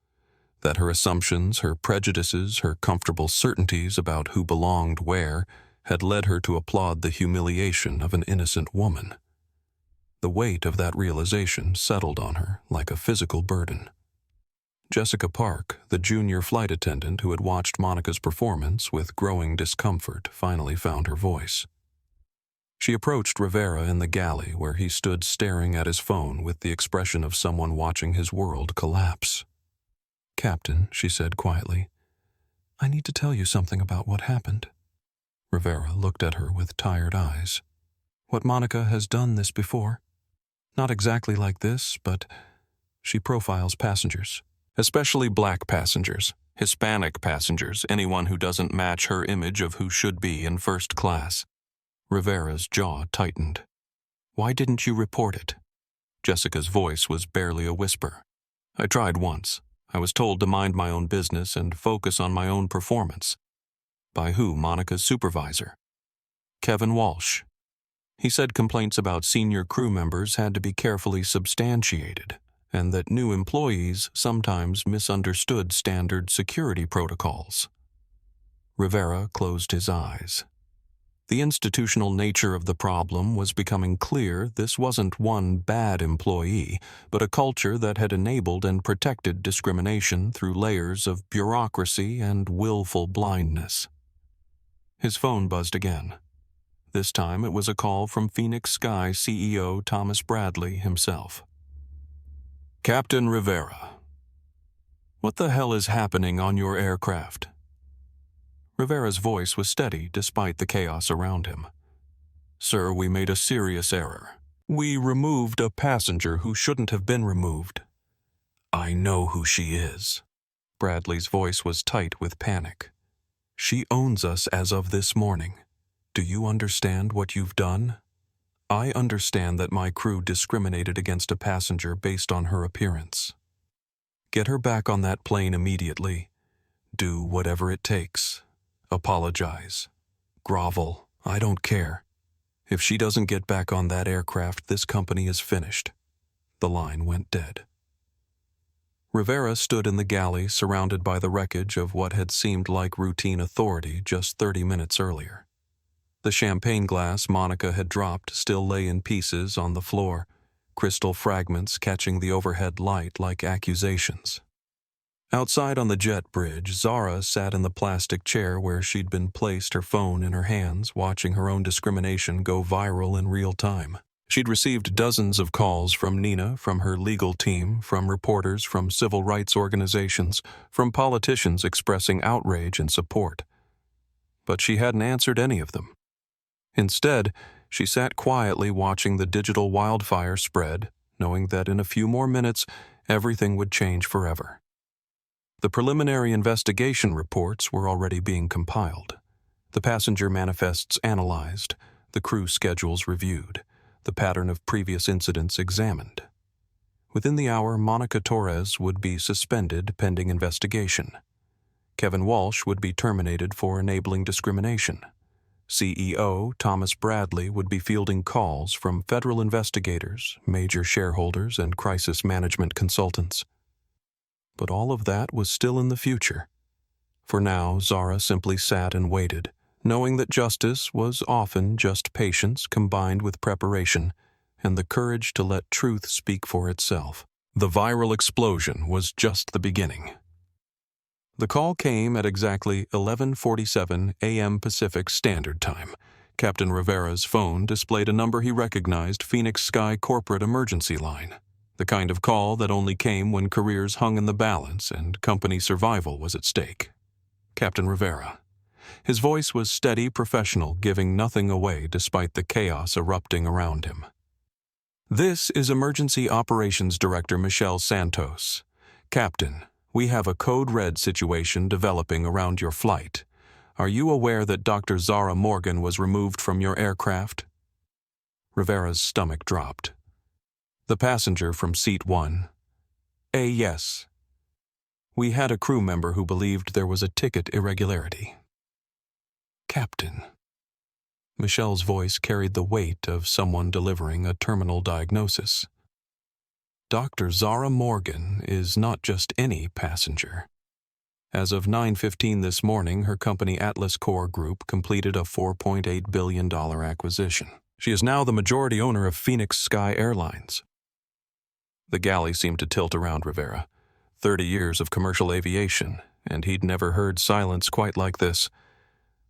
That her assumptions, her prejudices, her comfortable certainties about who belonged where had led her to applaud the humiliation of an innocent woman. The weight of that realization settled on her like a physical burden. Jessica Park, the junior flight attendant who had watched Monica's performance with growing discomfort, finally found her voice. She approached Rivera in the galley where he stood staring at his phone with the expression of someone watching his world collapse. "Captain," she said quietly, "I need to tell you something about what happened." Rivera looked at her with tired eyes. "What Monica has done this before? Not exactly like this, but she profiles passengers, especially black passengers, Hispanic passengers, anyone who doesn't match her image of who should be in first class." Rivera's jaw tightened. "Why didn't you report it?" Jessica's voice was barely a whisper. "I tried once. I was told to mind my own business and focus on my own performance." "By who? Monica's supervisor?" "Kevin Walsh. He said complaints about senior crew members had to be carefully substantiated, and that new employees sometimes misunderstood standard security protocols." Rivera closed his eyes. The institutional nature of the problem was becoming clear. This wasn't one bad employee, but a culture that had enabled and protected discrimination through layers of bureaucracy and willful blindness. His phone buzzed again. This time it was a call from Phoenix Sky CEO Thomas Bradley himself. "Captain Rivera, what the hell is happening on your aircraft?" Rivera's voice was steady despite the chaos around him. "Sir, we made a serious error. We removed a passenger who shouldn't have been removed." "I know who she is." Bradley's voice was tight with panic. "She owns us as of this morning. Do you understand what you've done? I understand that my crew discriminated against a passenger based on her appearance. Get her back on that plane immediately. Do whatever it takes. Apologize. Grovel. I don't care. If she doesn't get back on that aircraft, this company is finished." The line went dead. Rivera stood in the galley surrounded by the wreckage of what had seemed like routine authority just 30 minutes earlier. The champagne glass Monica had dropped still lay in pieces on the floor, crystal fragments catching the overhead light like accusations. Outside on the jet bridge, Zara sat in the plastic chair where she'd been placed, her phone in her hands, watching her own discrimination go viral in real time. She'd received dozens of calls from Nina, from her legal team, from reporters, from civil rights organizations, from politicians expressing outrage and support. But she hadn't answered any of them. Instead, she sat quietly watching the digital wildfire spread, knowing that in a few more minutes, everything would change forever. The preliminary investigation reports were already being compiled. The passenger manifests analyzed, the crew schedules reviewed, the pattern of previous incidents examined. Within the hour, Monica Torres would be suspended pending investigation. Kevin Walsh would be terminated for enabling discrimination. CEO Thomas Bradley would be fielding calls from federal investigators, major shareholders, and crisis management consultants. But all of that was still in the future. For now, Zara simply sat and waited, knowing that justice was often just patience combined with preparation and the courage to let truth speak for itself. The viral explosion was just the beginning. The call came at exactly 11:47 a.m. Pacific Standard Time. Captain Rivera's phone displayed a number he recognized: Phoenix Sky Corporate Emergency Line. The kind of call that only came when careers hung in the balance and company survival was at stake. Captain Rivera. His voice was steady, professional, giving nothing away despite the chaos erupting around him. "This is Emergency Operations Director Michelle Santos. Captain, we have a code red situation developing around your flight. Are you aware that Dr. Zara Morgan was removed from your aircraft?" Rivera's stomach dropped. The passenger from seat 1. Yes. We had a crew member who believed there was a ticket irregularity." "Captain." Michelle's voice carried the weight of someone delivering a terminal diagnosis. "Dr. Zara Morgan is not just any passenger. As of 9:15 this morning, her company Atlas Core Group completed a $4.8 billion acquisition. She is now the majority owner of Phoenix Sky Airlines." The galley seemed to tilt around Rivera. 30 years of commercial aviation, and he'd never heard silence quite like this.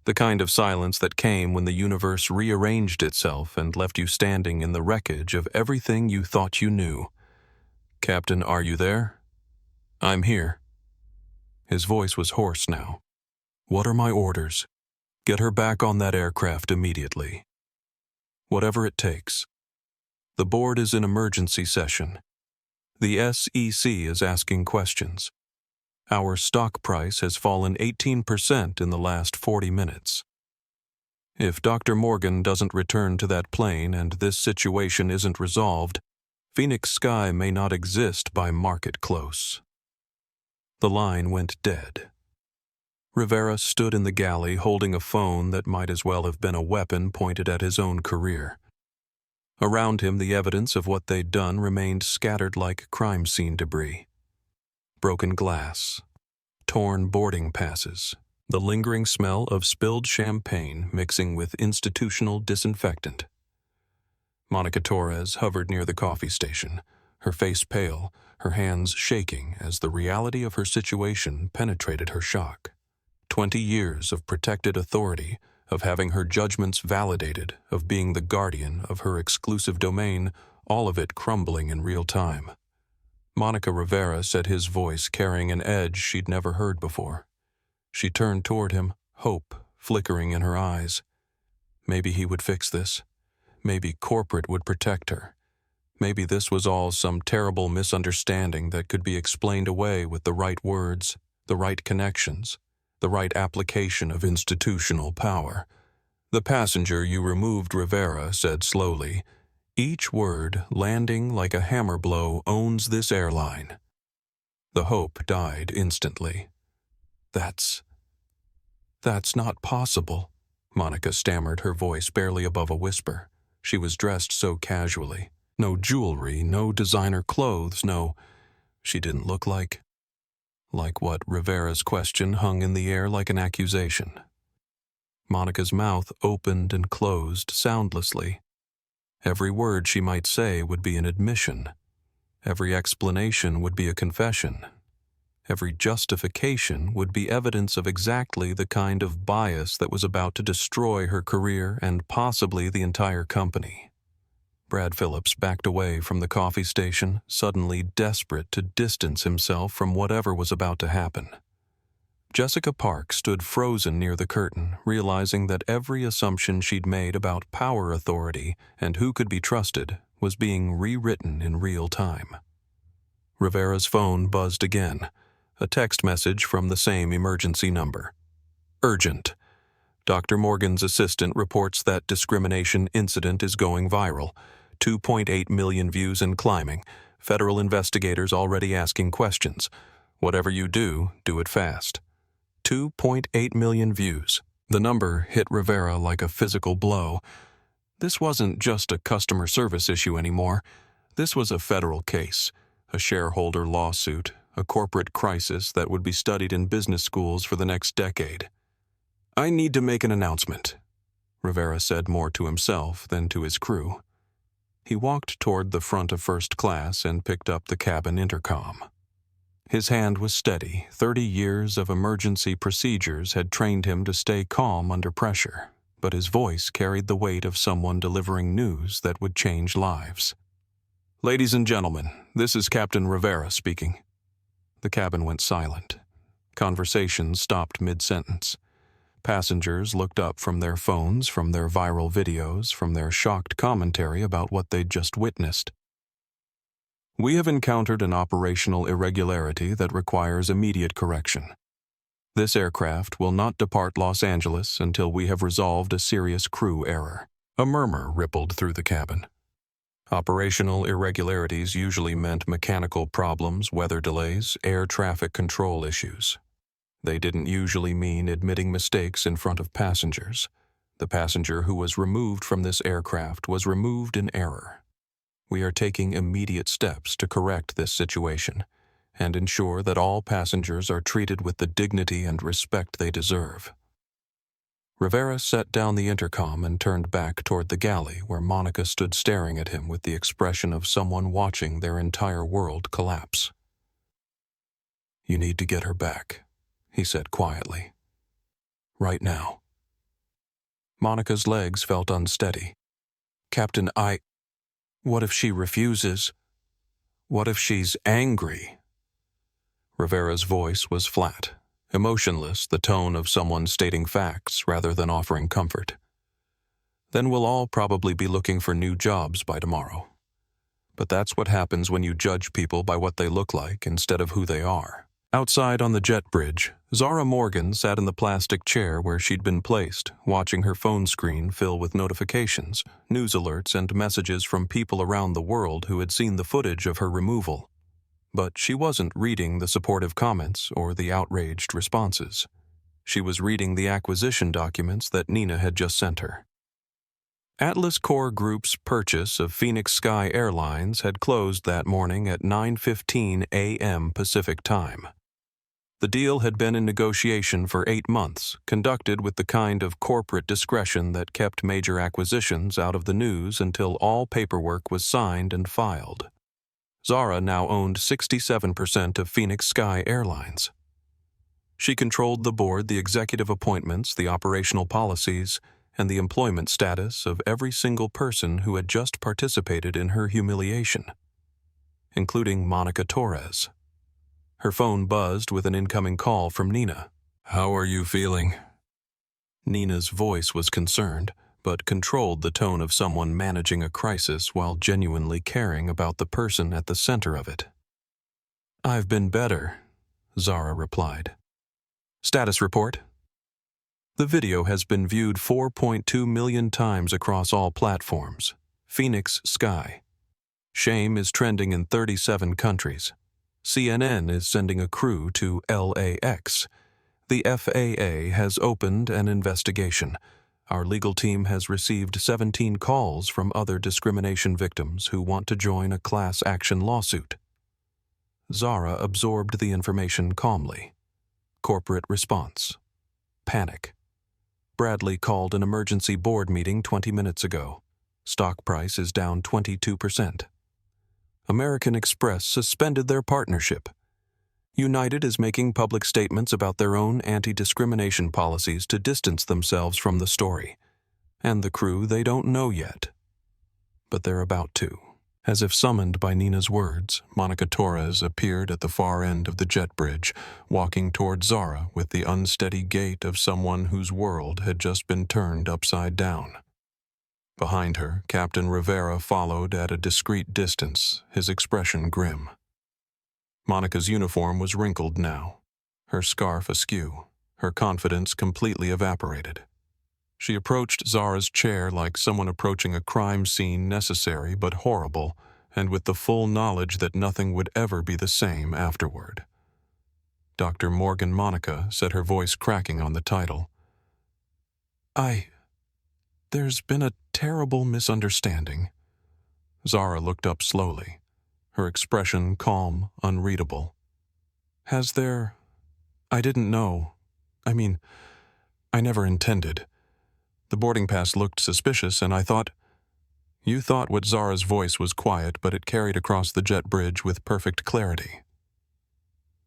The kind of silence that came when the universe rearranged itself and left you standing in the wreckage of everything you thought you knew. "Captain, are you there?" "I'm here." His voice was hoarse now. "What are my orders?" "Get her back on that aircraft immediately." "Whatever it takes." "The board is in emergency session. The SEC is asking questions. Our stock price has fallen 18% in the last 40 minutes. If Dr. Morgan doesn't return to that plane and this situation isn't resolved, Phoenix Sky may not exist by market close." The line went dead. Rivera stood in the galley holding a phone that might as well have been a weapon pointed at his own career. Around him, the evidence of what they'd done remained scattered like crime scene debris. Broken glass, torn boarding passes, the lingering smell of spilled champagne mixing with institutional disinfectant. Monica Torres hovered near the coffee station, her face pale, her hands shaking as the reality of her situation penetrated her shock. 20 years of protected authority, of having her judgments validated, of being the guardian of her exclusive domain, all of it crumbling in real time. Monica Rivera said, his voice carrying an edge she'd never heard before. She turned toward him, hope flickering in her eyes. Maybe he would fix this. Maybe corporate would protect her. Maybe this was all some terrible misunderstanding that could be explained away with the right words, the right connections, the right application of institutional power. "The passenger you removed," Rivera said slowly, each word landing like a hammer blow, "owns this airline." The hope died instantly. That's not possible," Monica stammered, her voice barely above a whisper. She was dressed so casually. No jewelry, no designer clothes, no... She didn't look like what? Rivera's question hung in the air like an accusation. Monica's mouth opened and closed soundlessly. Every word she might say would be an admission. Every explanation would be a confession. Every justification would be evidence of exactly the kind of bias that was about to destroy her career and possibly the entire company. Brad Phillips backed away from the coffee station, suddenly desperate to distance himself from whatever was about to happen. Jessica Park stood frozen near the curtain, realizing that every assumption she'd made about power authority and who could be trusted was being rewritten in real time. Rivera's phone buzzed again, a text message from the same emergency number. "Urgent. Dr. Morgan's assistant reports that discrimination incident is going viral. 2.8 million views and climbing. Federal investigators already asking questions. Whatever you do, do it fast." 2.8 million views. The number hit Rivera like a physical blow. This wasn't just a customer service issue anymore. This was a federal case, a shareholder lawsuit, a corporate crisis that would be studied in business schools for the next decade. "I need to make an announcement," Rivera said more to himself than to his crew. He walked toward the front of first class and picked up the cabin intercom. His hand was steady. 30 years of emergency procedures had trained him to stay calm under pressure, but his voice carried the weight of someone delivering news that would change lives. "Ladies and gentlemen, this is Captain Rivera speaking." The cabin went silent. Conversation stopped mid-sentence. Passengers looked up from their phones, from their viral videos, from their shocked commentary about what they'd just witnessed. "We have encountered an operational irregularity that requires immediate correction. This aircraft will not depart Los Angeles until we have resolved a serious crew error." A murmur rippled through the cabin. Operational irregularities usually meant mechanical problems, weather delays, air traffic control issues. They didn't usually mean admitting mistakes in front of passengers. The passenger who was removed from this aircraft was removed in error. We are taking immediate steps to correct this situation and ensure that all passengers are treated with the dignity and respect they deserve. Rivera set down the intercom and turned back toward the galley where Monica stood staring at him with the expression of someone watching their entire world collapse. "You need to get her back," he said quietly. "Right now." Monica's legs felt unsteady. "Captain, what if she refuses? What if she's angry?" Rivera's voice was flat, emotionless, the tone of someone stating facts rather than offering comfort. "Then we'll all probably be looking for new jobs by tomorrow. But that's what happens when you judge people by what they look like instead of who they are." Outside on the jet bridge, Zara Morgan sat in the plastic chair where she'd been placed, watching her phone screen fill with notifications, news alerts, and messages from people around the world who had seen the footage of her removal. But she wasn't reading the supportive comments or the outraged responses. She was reading the acquisition documents that Nina had just sent her. Atlas Core Group's purchase of Phoenix Sky Airlines had closed that morning at 9:15 a.m. Pacific Time. The deal had been in negotiation for 8 months, conducted with the kind of corporate discretion that kept major acquisitions out of the news until all paperwork was signed and filed. Zara now owned 67% of Phoenix Sky Airlines. She controlled the board, the executive appointments, the operational policies, and the employment status of every single person who had just participated in her humiliation, including Monica Torres. Her phone buzzed with an incoming call from Nina. "How are you feeling?" Nina's voice was concerned, but controlled the tone of someone managing a crisis while genuinely caring about the person at the center of it. "I've been better," Zara replied. "Status report." The video has been viewed 4.2 million times across all platforms. Phoenix Sky. Shame is trending in 37 countries. CNN is sending a crew to LAX. The FAA has opened an investigation. Our legal team has received 17 calls from other discrimination victims who want to join a class action lawsuit. Zara absorbed the information calmly. Corporate response. Panic. Bradley called an emergency board meeting 20 minutes ago. Stock price is down 22%. American Express suspended their partnership. United is making public statements about their own anti-discrimination policies to distance themselves from the story. And the crew they don't know yet. But they're about to. As if summoned by Nina's words, Monica Torres appeared at the far end of the jet bridge, walking toward Zara with the unsteady gait of someone whose world had just been turned upside down. Behind her, Captain Rivera followed at a discreet distance, his expression grim. Monica's uniform was wrinkled now, her scarf askew, her confidence completely evaporated. She approached Zara's chair like someone approaching a crime scene necessary but horrible, and with the full knowledge that nothing would ever be the same afterward. Dr. Morgan Monica said, her voice cracking on the title. There's been a terrible misunderstanding." Zara looked up slowly, her expression calm, unreadable. "Has there? I didn't know. I never intended. The boarding pass looked suspicious, and I thought—" "You thought what?" Zara's voice was quiet, but it carried across the jet bridge with perfect clarity.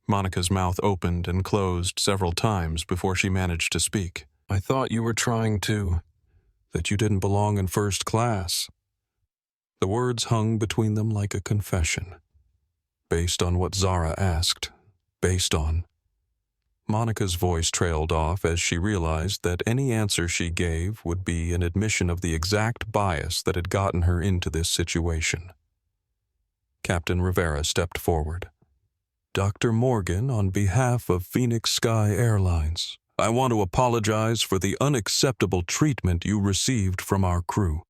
Monica's mouth opened and closed several times before she managed to speak. "I thought you were trying to... that you didn't belong in first class." The words hung between them like a confession. Based on what Zara asked. Based on... Monica's voice trailed off as she realized that any answer she gave would be an admission of the exact bias that had gotten her into this situation. Captain Rivera stepped forward. "Dr. Morgan, on behalf of Phoenix Sky Airlines, I want to apologize for the unacceptable treatment you received from our crew.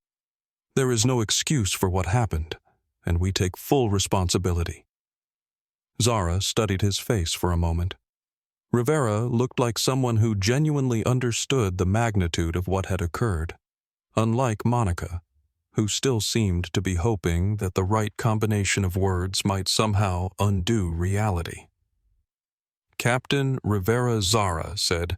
There is no excuse for what happened, and we take full responsibility." Zara studied his face for a moment. Rivera looked like someone who genuinely understood the magnitude of what had occurred, unlike Monica, who still seemed to be hoping that the right combination of words might somehow undo reality. Captain Rivera Zara said,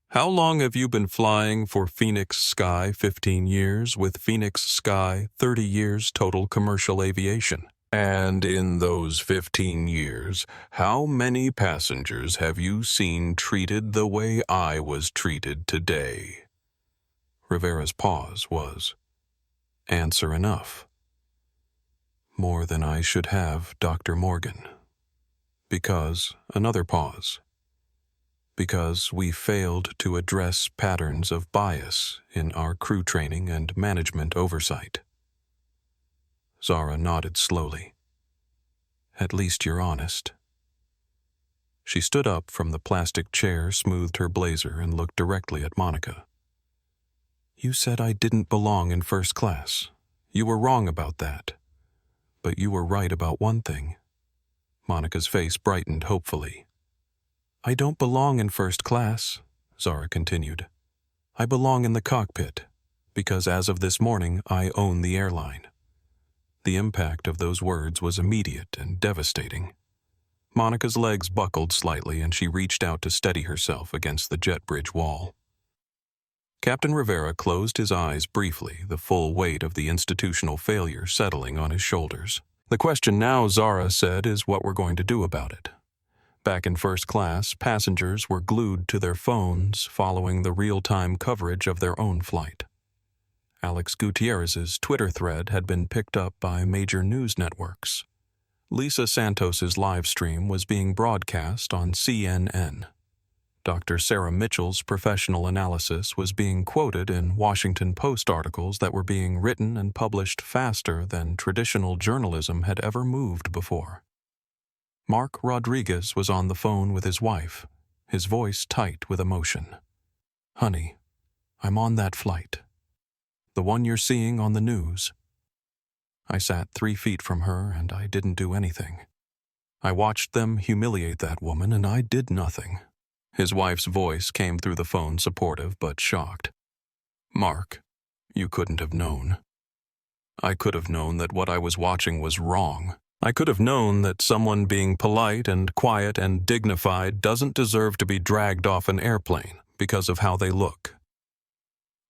"How long have you been flying for Phoenix Sky? 15 years, with Phoenix Sky 30 years total commercial aviation." And in those 15 years, how many passengers have you seen treated the way I was treated today? Rivera's pause was answer enough. More than I should have, Dr. Morgan. Because another pause. Because we failed to address patterns of bias in our crew training and management oversight. Zara nodded slowly. At least you're honest. She stood up from the plastic chair, smoothed her blazer, and looked directly at Monica. You said I didn't belong in first class. You were wrong about that. But you were right about one thing. Monica's face brightened hopefully. I don't belong in first class, Zara continued. I belong in the cockpit, because as of this morning, I own the airline. The impact of those words was immediate and devastating. Monica's legs buckled slightly and she reached out to steady herself against the jet bridge wall. Captain Rivera closed his eyes briefly, the full weight of the institutional failure settling on his shoulders. The question now, Zara said, is what we're going to do about it. Back in first class, passengers were glued to their phones following the real-time coverage of their own flight. Alex Gutierrez's Twitter thread had been picked up by major news networks. Lisa Santos's live stream was being broadcast on CNN. Dr. Sarah Mitchell's professional analysis was being quoted in Washington Post articles that were being written and published faster than traditional journalism had ever moved before. Mark Rodriguez was on the phone with his wife, his voice tight with emotion. Honey, I'm on that flight. The one you're seeing on the news. I sat 3 feet from her and I didn't do anything. I watched them humiliate that woman and I did nothing. His wife's voice came through the phone, supportive but shocked. Mark, you couldn't have known. I could have known that what I was watching was wrong. I could have known that someone being polite and quiet and dignified doesn't deserve to be dragged off an airplane because of how they look.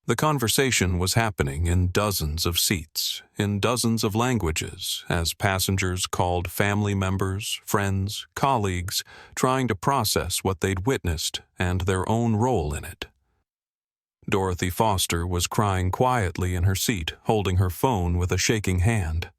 The conversation was happening in dozens of seats, in dozens of languages, as passengers called family members, friends, colleagues, trying to process what they'd witnessed and their own role in it. Dorothy Foster was crying quietly in her seat, holding her phone with a shaking hand.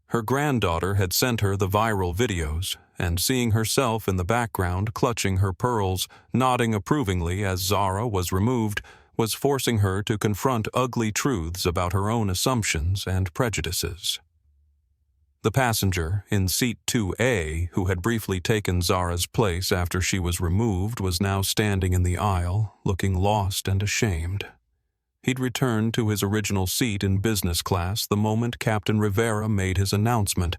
Her granddaughter had sent her the viral videos, and seeing herself in the background clutching her pearls, nodding approvingly as Zara was removed, was forcing her to confront ugly truths about her own assumptions and prejudices. The passenger in seat 2A, who had briefly taken Zara's place after she was removed, was now standing in the aisle, looking lost and ashamed. He'd returned to his original seat in business class the moment Captain Rivera made his announcement,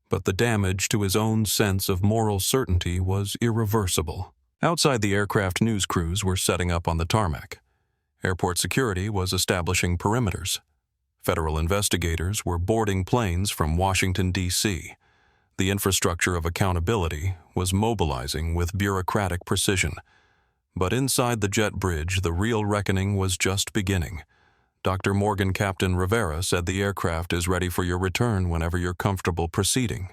but the damage to his own sense of moral certainty was irreversible. Outside, the aircraft news crews were setting up on the tarmac. Airport security was establishing perimeters. Federal investigators were boarding planes from Washington, D.C. The infrastructure of accountability was mobilizing with bureaucratic precision. But inside the jet bridge, the real reckoning was just beginning. Dr. Morgan Captain Rivera said the aircraft is ready for your return whenever you're comfortable proceeding.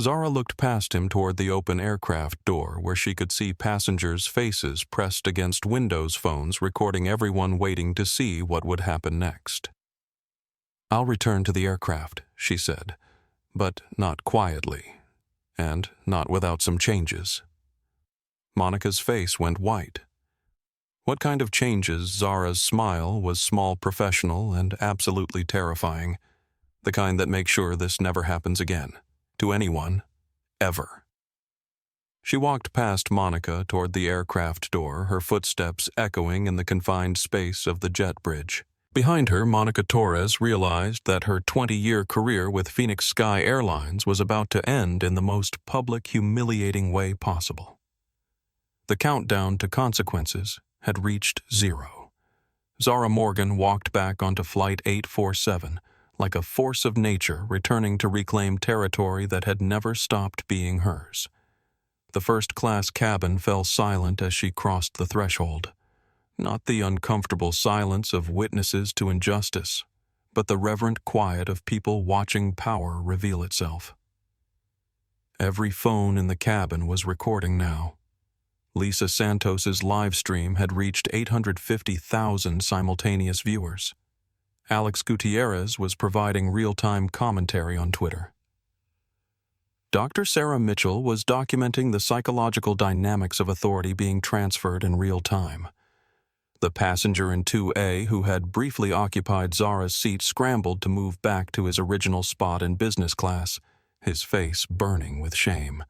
Zara looked past him toward the open aircraft door where she could see passengers' faces pressed against Windows phones recording everyone waiting to see what would happen next. I'll return to the aircraft, she said, but not quietly, and not without some changes. Monica's face went white. What kind of changes? Zara's smile was small, professional, and absolutely terrifying. The kind that makes sure this never happens again. To anyone, ever. She walked past Monica toward the aircraft door, her footsteps echoing in the confined space of the jet bridge. Behind her, Monica Torres realized that her 20-year career with Phoenix Sky Airlines was about to end in the most public, humiliating way possible. The countdown to consequences had reached 0. Zara Morgan walked back onto Flight 847, like a force of nature returning to reclaim territory that had never stopped being hers. The first-class cabin fell silent as she crossed the threshold. Not the uncomfortable silence of witnesses to injustice, but the reverent quiet of people watching power reveal itself. Every phone in the cabin was recording now. Lisa Santos's live stream had reached 850,000 simultaneous viewers. Alex Gutierrez was providing real-time commentary on Twitter. Dr. Zara Mitchell was documenting the psychological dynamics of authority being transferred in real time. The passenger in 2A who had briefly occupied Zara's seat scrambled to move back to his original spot in business class, his face burning with shame.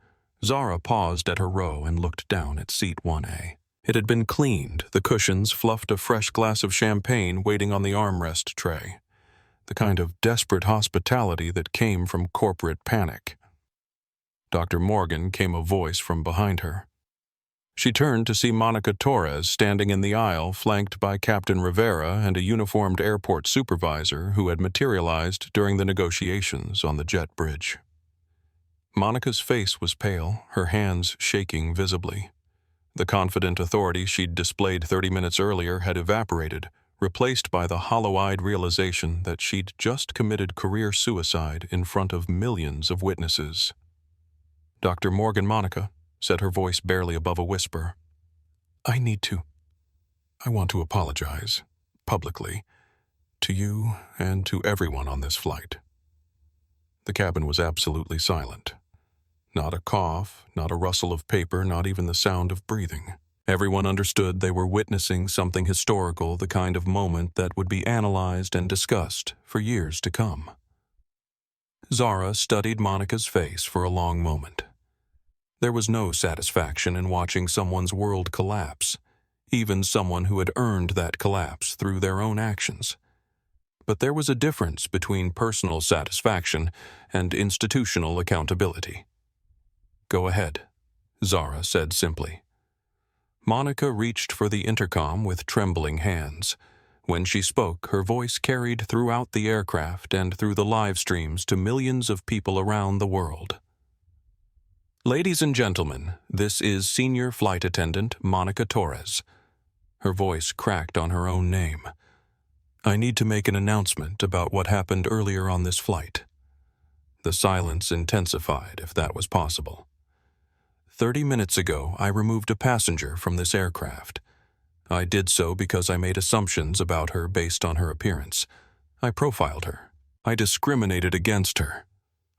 Zara paused at her row and looked down at seat 1A. It had been cleaned, the cushions fluffed, a fresh glass of champagne waiting on the armrest tray. The kind of desperate hospitality that came from corporate panic. Dr. Morgan came a voice from behind her. She turned to see Monica Torres standing in the aisle, flanked by Captain Rivera and a uniformed airport supervisor who had materialized during the negotiations on the jet bridge. Monica's face was pale, her hands shaking visibly. The confident authority she'd displayed 30 minutes earlier had evaporated, replaced by the hollow-eyed realization that she'd just committed career suicide in front of millions of witnesses. "Dr. Morgan, Monica," said her voice barely above a whisper. I want to apologize, publicly, to you and to everyone on this flight." The cabin was absolutely silent. Not a cough, not a rustle of paper, not even the sound of breathing. Everyone understood they were witnessing something historical, the kind of moment that would be analyzed and discussed for years to come. Zara studied Monica's face for a long moment. There was no satisfaction in watching someone's world collapse, even someone who had earned that collapse through their own actions. But there was a difference between personal satisfaction and institutional accountability. "Go ahead," Zara said simply. Monica reached for the intercom with trembling hands. When she spoke, her voice carried throughout the aircraft and through the live streams to millions of people around the world. "Ladies and gentlemen, this is Senior Flight Attendant Monica Torres." Her voice cracked on her own name. "I need to make an announcement about what happened earlier on this flight." The silence intensified, if that was possible. 30 minutes ago, I removed a passenger from this aircraft. I did so because I made assumptions about her based on her appearance. I profiled her. I discriminated against her.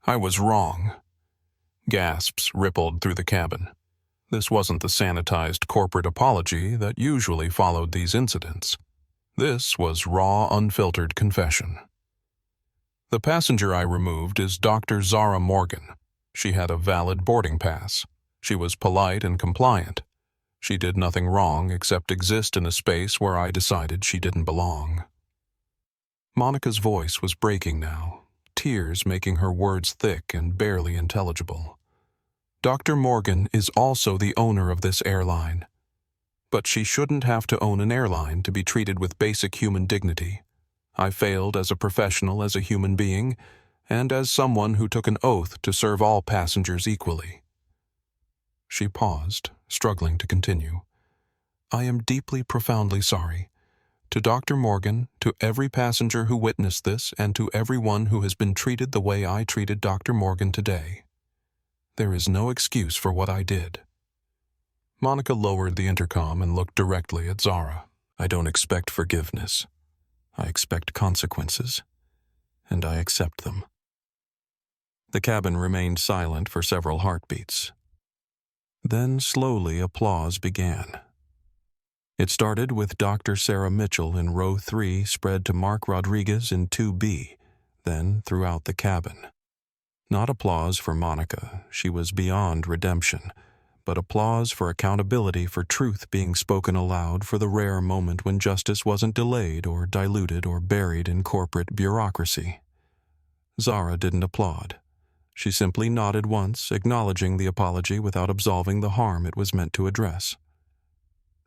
I was wrong. Gasps rippled through the cabin. This wasn't the sanitized corporate apology that usually followed these incidents. This was raw, unfiltered confession. "The passenger I removed is Dr. Zara Morgan. She had a valid boarding pass. She was polite and compliant. She did nothing wrong except exist in a space where I decided she didn't belong." Monica's voice was breaking now, tears making her words thick and barely intelligible. "Dr. Morgan is also the owner of this airline. But she shouldn't have to own an airline to be treated with basic human dignity. I failed as a professional, as a human being, and as someone who took an oath to serve all passengers equally." She paused, struggling to continue. "I am deeply, profoundly sorry. To Dr. Morgan, to every passenger who witnessed this, and to everyone who has been treated the way I treated Dr. Morgan today. There is no excuse for what I did." Monica lowered the intercom and looked directly at Zara. "I don't expect forgiveness. I expect consequences, and I accept them." The cabin remained silent for several heartbeats. Then slowly applause began. It started with Dr. Zara Mitchell in row 3 spread to Mark Rodriguez in 2B, then throughout the cabin. Not applause for Monica, she was beyond redemption, but applause for accountability, for truth being spoken aloud, for the rare moment when justice wasn't delayed or diluted or buried in corporate bureaucracy. Zara didn't applaud. She simply nodded once, acknowledging the apology without absolving the harm it was meant to address.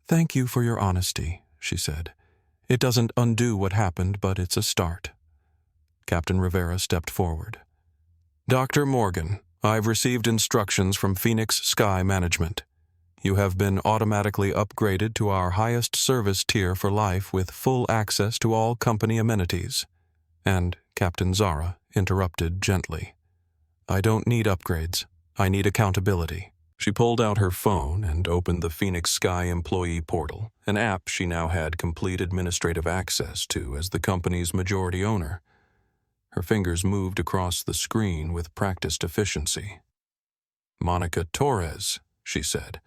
"Thank you for your honesty," she said. "It doesn't undo what happened, but it's a start." Captain Rivera stepped forward. "Dr. Morgan, I've received instructions from Phoenix Sky Management. You have been automatically upgraded to our highest service tier for life with full access to all company amenities. And Captain Zara interrupted gently. "I don't need upgrades. I need accountability." She pulled out her phone and opened the Phoenix Sky Employee Portal, an app she now had complete administrative access to as the company's majority owner. Her fingers moved across the screen with practiced efficiency. "Monica Torres," she said,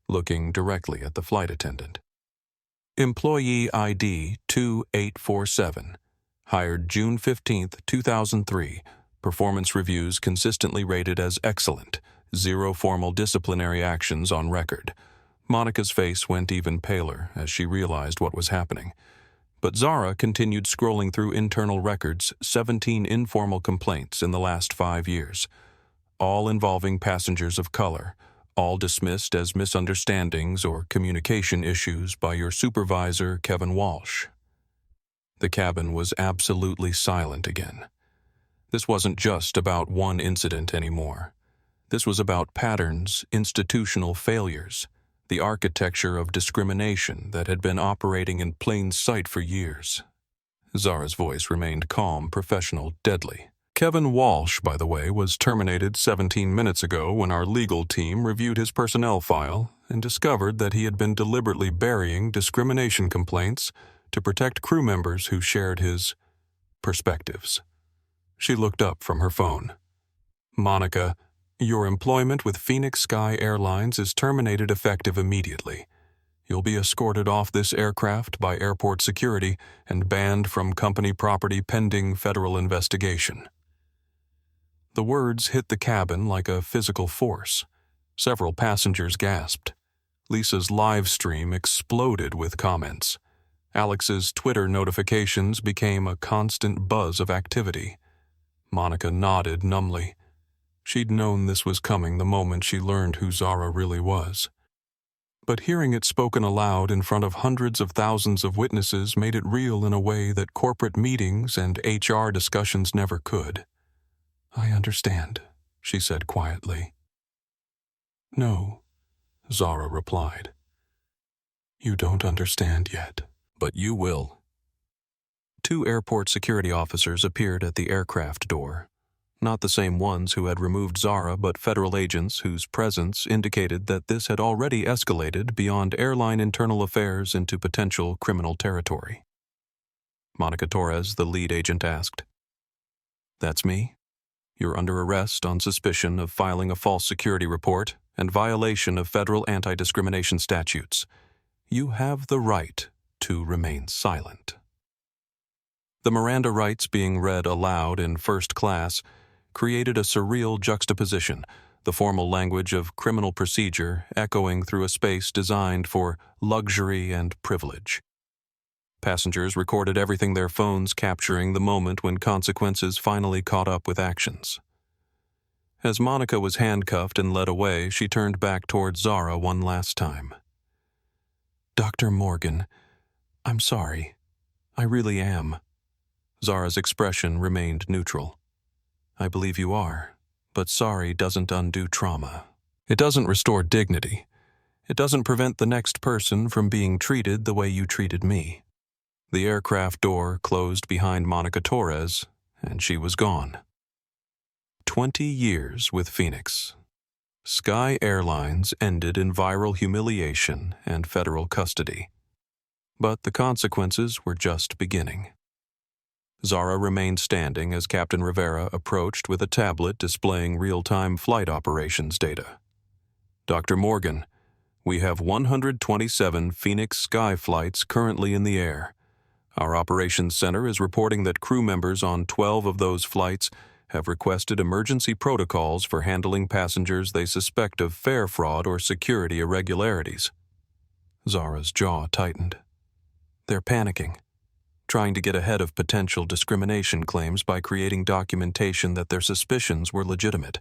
looking directly at the flight attendant. "Employee ID 2847. Hired June 15, 2003. Performance reviews consistently rated as excellent. 0 formal disciplinary actions on record." Monica's face went even paler as she realized what was happening. But Zara continued scrolling through internal records, 17 informal complaints in the last 5 years, all involving passengers of color, all dismissed as misunderstandings or communication issues by your supervisor, Kevin Walsh. The cabin was absolutely silent again. This wasn't just about one incident anymore. This was about patterns, institutional failures, the architecture of discrimination that had been operating in plain sight for years. Zara's voice remained calm, professional, deadly. "Kevin Walsh, by the way, was terminated 17 minutes ago when our legal team reviewed his personnel file and discovered that he had been deliberately burying discrimination complaints to protect crew members who shared his perspectives." She looked up from her phone. "Monica, your employment with Phoenix Sky Airlines is terminated effective immediately. You'll be escorted off this aircraft by airport security and banned from company property pending federal investigation." The words hit the cabin like a physical force. Several passengers gasped. Lisa's live stream exploded with comments. Alex's Twitter notifications became a constant buzz of activity. Monica nodded numbly. She'd known this was coming the moment she learned who Zara really was. But hearing it spoken aloud in front of hundreds of thousands of witnesses made it real in a way that corporate meetings and HR discussions never could. "I understand," she said quietly. "No," Zara replied. "You don't understand yet, but you will." 2 airport security officers appeared at the aircraft door. Not the same ones who had removed Zara, but federal agents whose presence indicated that this had already escalated beyond airline internal affairs into potential criminal territory. Monica Torres, the lead agent, asked. "That's me. You're under arrest on suspicion of filing a false security report and violation of federal anti-discrimination statutes. You have the right to remain silent." The Miranda rights being read aloud in first class created a surreal juxtaposition, the formal language of criminal procedure echoing through a space designed for luxury and privilege. Passengers recorded everything, their phones capturing the moment when consequences finally caught up with actions. As Monica was handcuffed and led away, she turned back toward Zara one last time. "Dr. Morgan, I'm sorry. I really am." Zara's expression remained neutral. "I believe you are, but sorry doesn't undo trauma. It doesn't restore dignity. It doesn't prevent the next person from being treated the way you treated me." The aircraft door closed behind Monica Torres, and she was gone. 20 years with Phoenix. Sky Airlines ended in viral humiliation and federal custody. But the consequences were just beginning. Zara remained standing as Captain Rivera approached with a tablet displaying real-time flight operations data. "Dr. Morgan, we have 127 Phoenix Sky flights currently in the air. Our operations center is reporting that crew members on 12 of those flights have requested emergency protocols for handling passengers they suspect of fare fraud or security irregularities." Zara's jaw tightened. "They're panicking, trying to get ahead of potential discrimination claims by creating documentation that their suspicions were legitimate.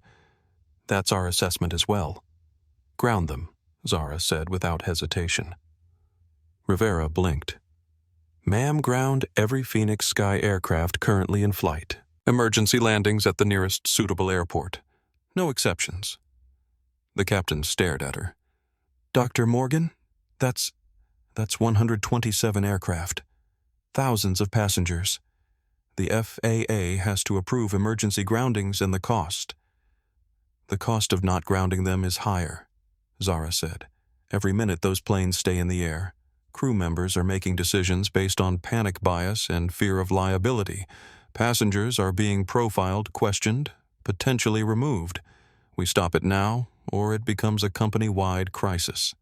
That's our assessment as well. Ground them," Zara said without hesitation. Rivera blinked. "Ma'am, ground every Phoenix Sky aircraft currently in flight. Emergency landings at the nearest suitable airport. No exceptions." The captain stared at her. "Dr. Morgan, that's 127 aircraft. Thousands of passengers. The FAA has to approve emergency groundings and the cost. The cost of not grounding them is higher, Zara said. Every minute those planes stay in the air, crew members are making decisions based on panic bias and fear of liability. Passengers are being profiled, questioned, potentially removed. We stop it now, or it becomes a company-wide crisis.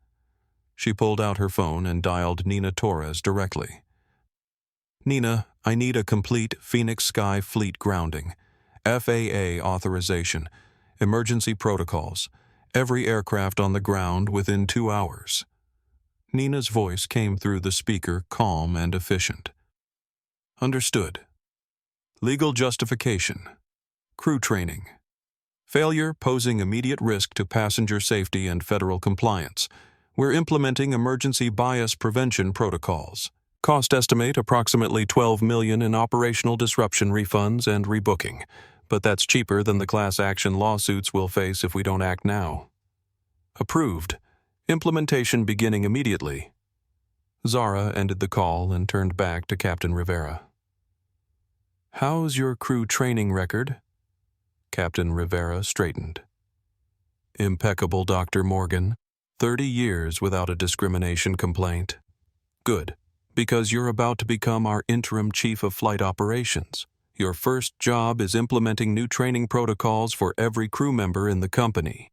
She pulled out her phone and dialed Nina Torres directly. Nina, I need a complete Phoenix Sky Fleet grounding. FAA authorization. Emergency protocols. Every aircraft on the ground within 2 hours. Nina's voice came through the speaker, calm and efficient. Understood. Legal justification. Crew training. Failure posing immediate risk to passenger safety and federal compliance. We're implementing emergency bias prevention protocols. Cost estimate approximately $12 million in operational disruption refunds and rebooking, but that's cheaper than the class action lawsuits we'll face if we don't act now. Approved. Implementation beginning immediately. Zara ended the call and turned back to Captain Rivera. How's your crew training record? Captain Rivera straightened. Impeccable, Dr. Morgan. 30 years without a discrimination complaint. Good, because you're about to become our interim chief of flight operations. Your first job is implementing new training protocols for every crew member in the company.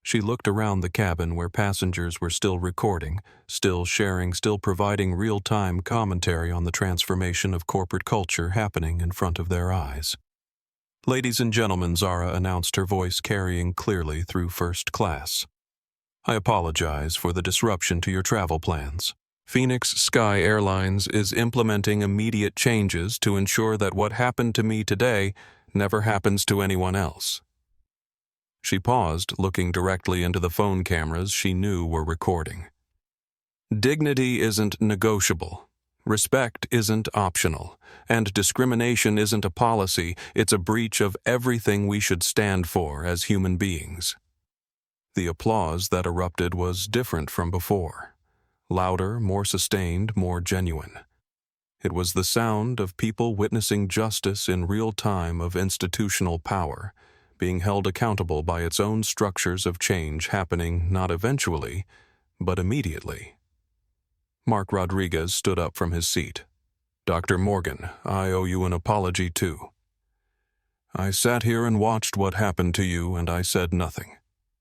She looked around the cabin where passengers were still recording, still sharing, still providing real-time commentary on the transformation of corporate culture happening in front of their eyes. Ladies and gentlemen, Zara announced, her voice carrying clearly through first class. I apologize for the disruption to your travel plans. Phoenix Sky Airlines is implementing immediate changes to ensure that what happened to me today never happens to anyone else. She paused, looking directly into the phone cameras she knew were recording. Dignity isn't negotiable. Respect isn't optional. And discrimination isn't a policy, it's a breach of everything we should stand for as human beings. The applause that erupted was different from before. Louder, more sustained, more genuine. It was the sound of people witnessing justice in real time, of institutional power, being held accountable by its own structures of change happening not eventually, but immediately. Mark Rodriguez stood up from his seat. Dr. Morgan, I owe you an apology too. I sat here and watched what happened to you, and I said nothing.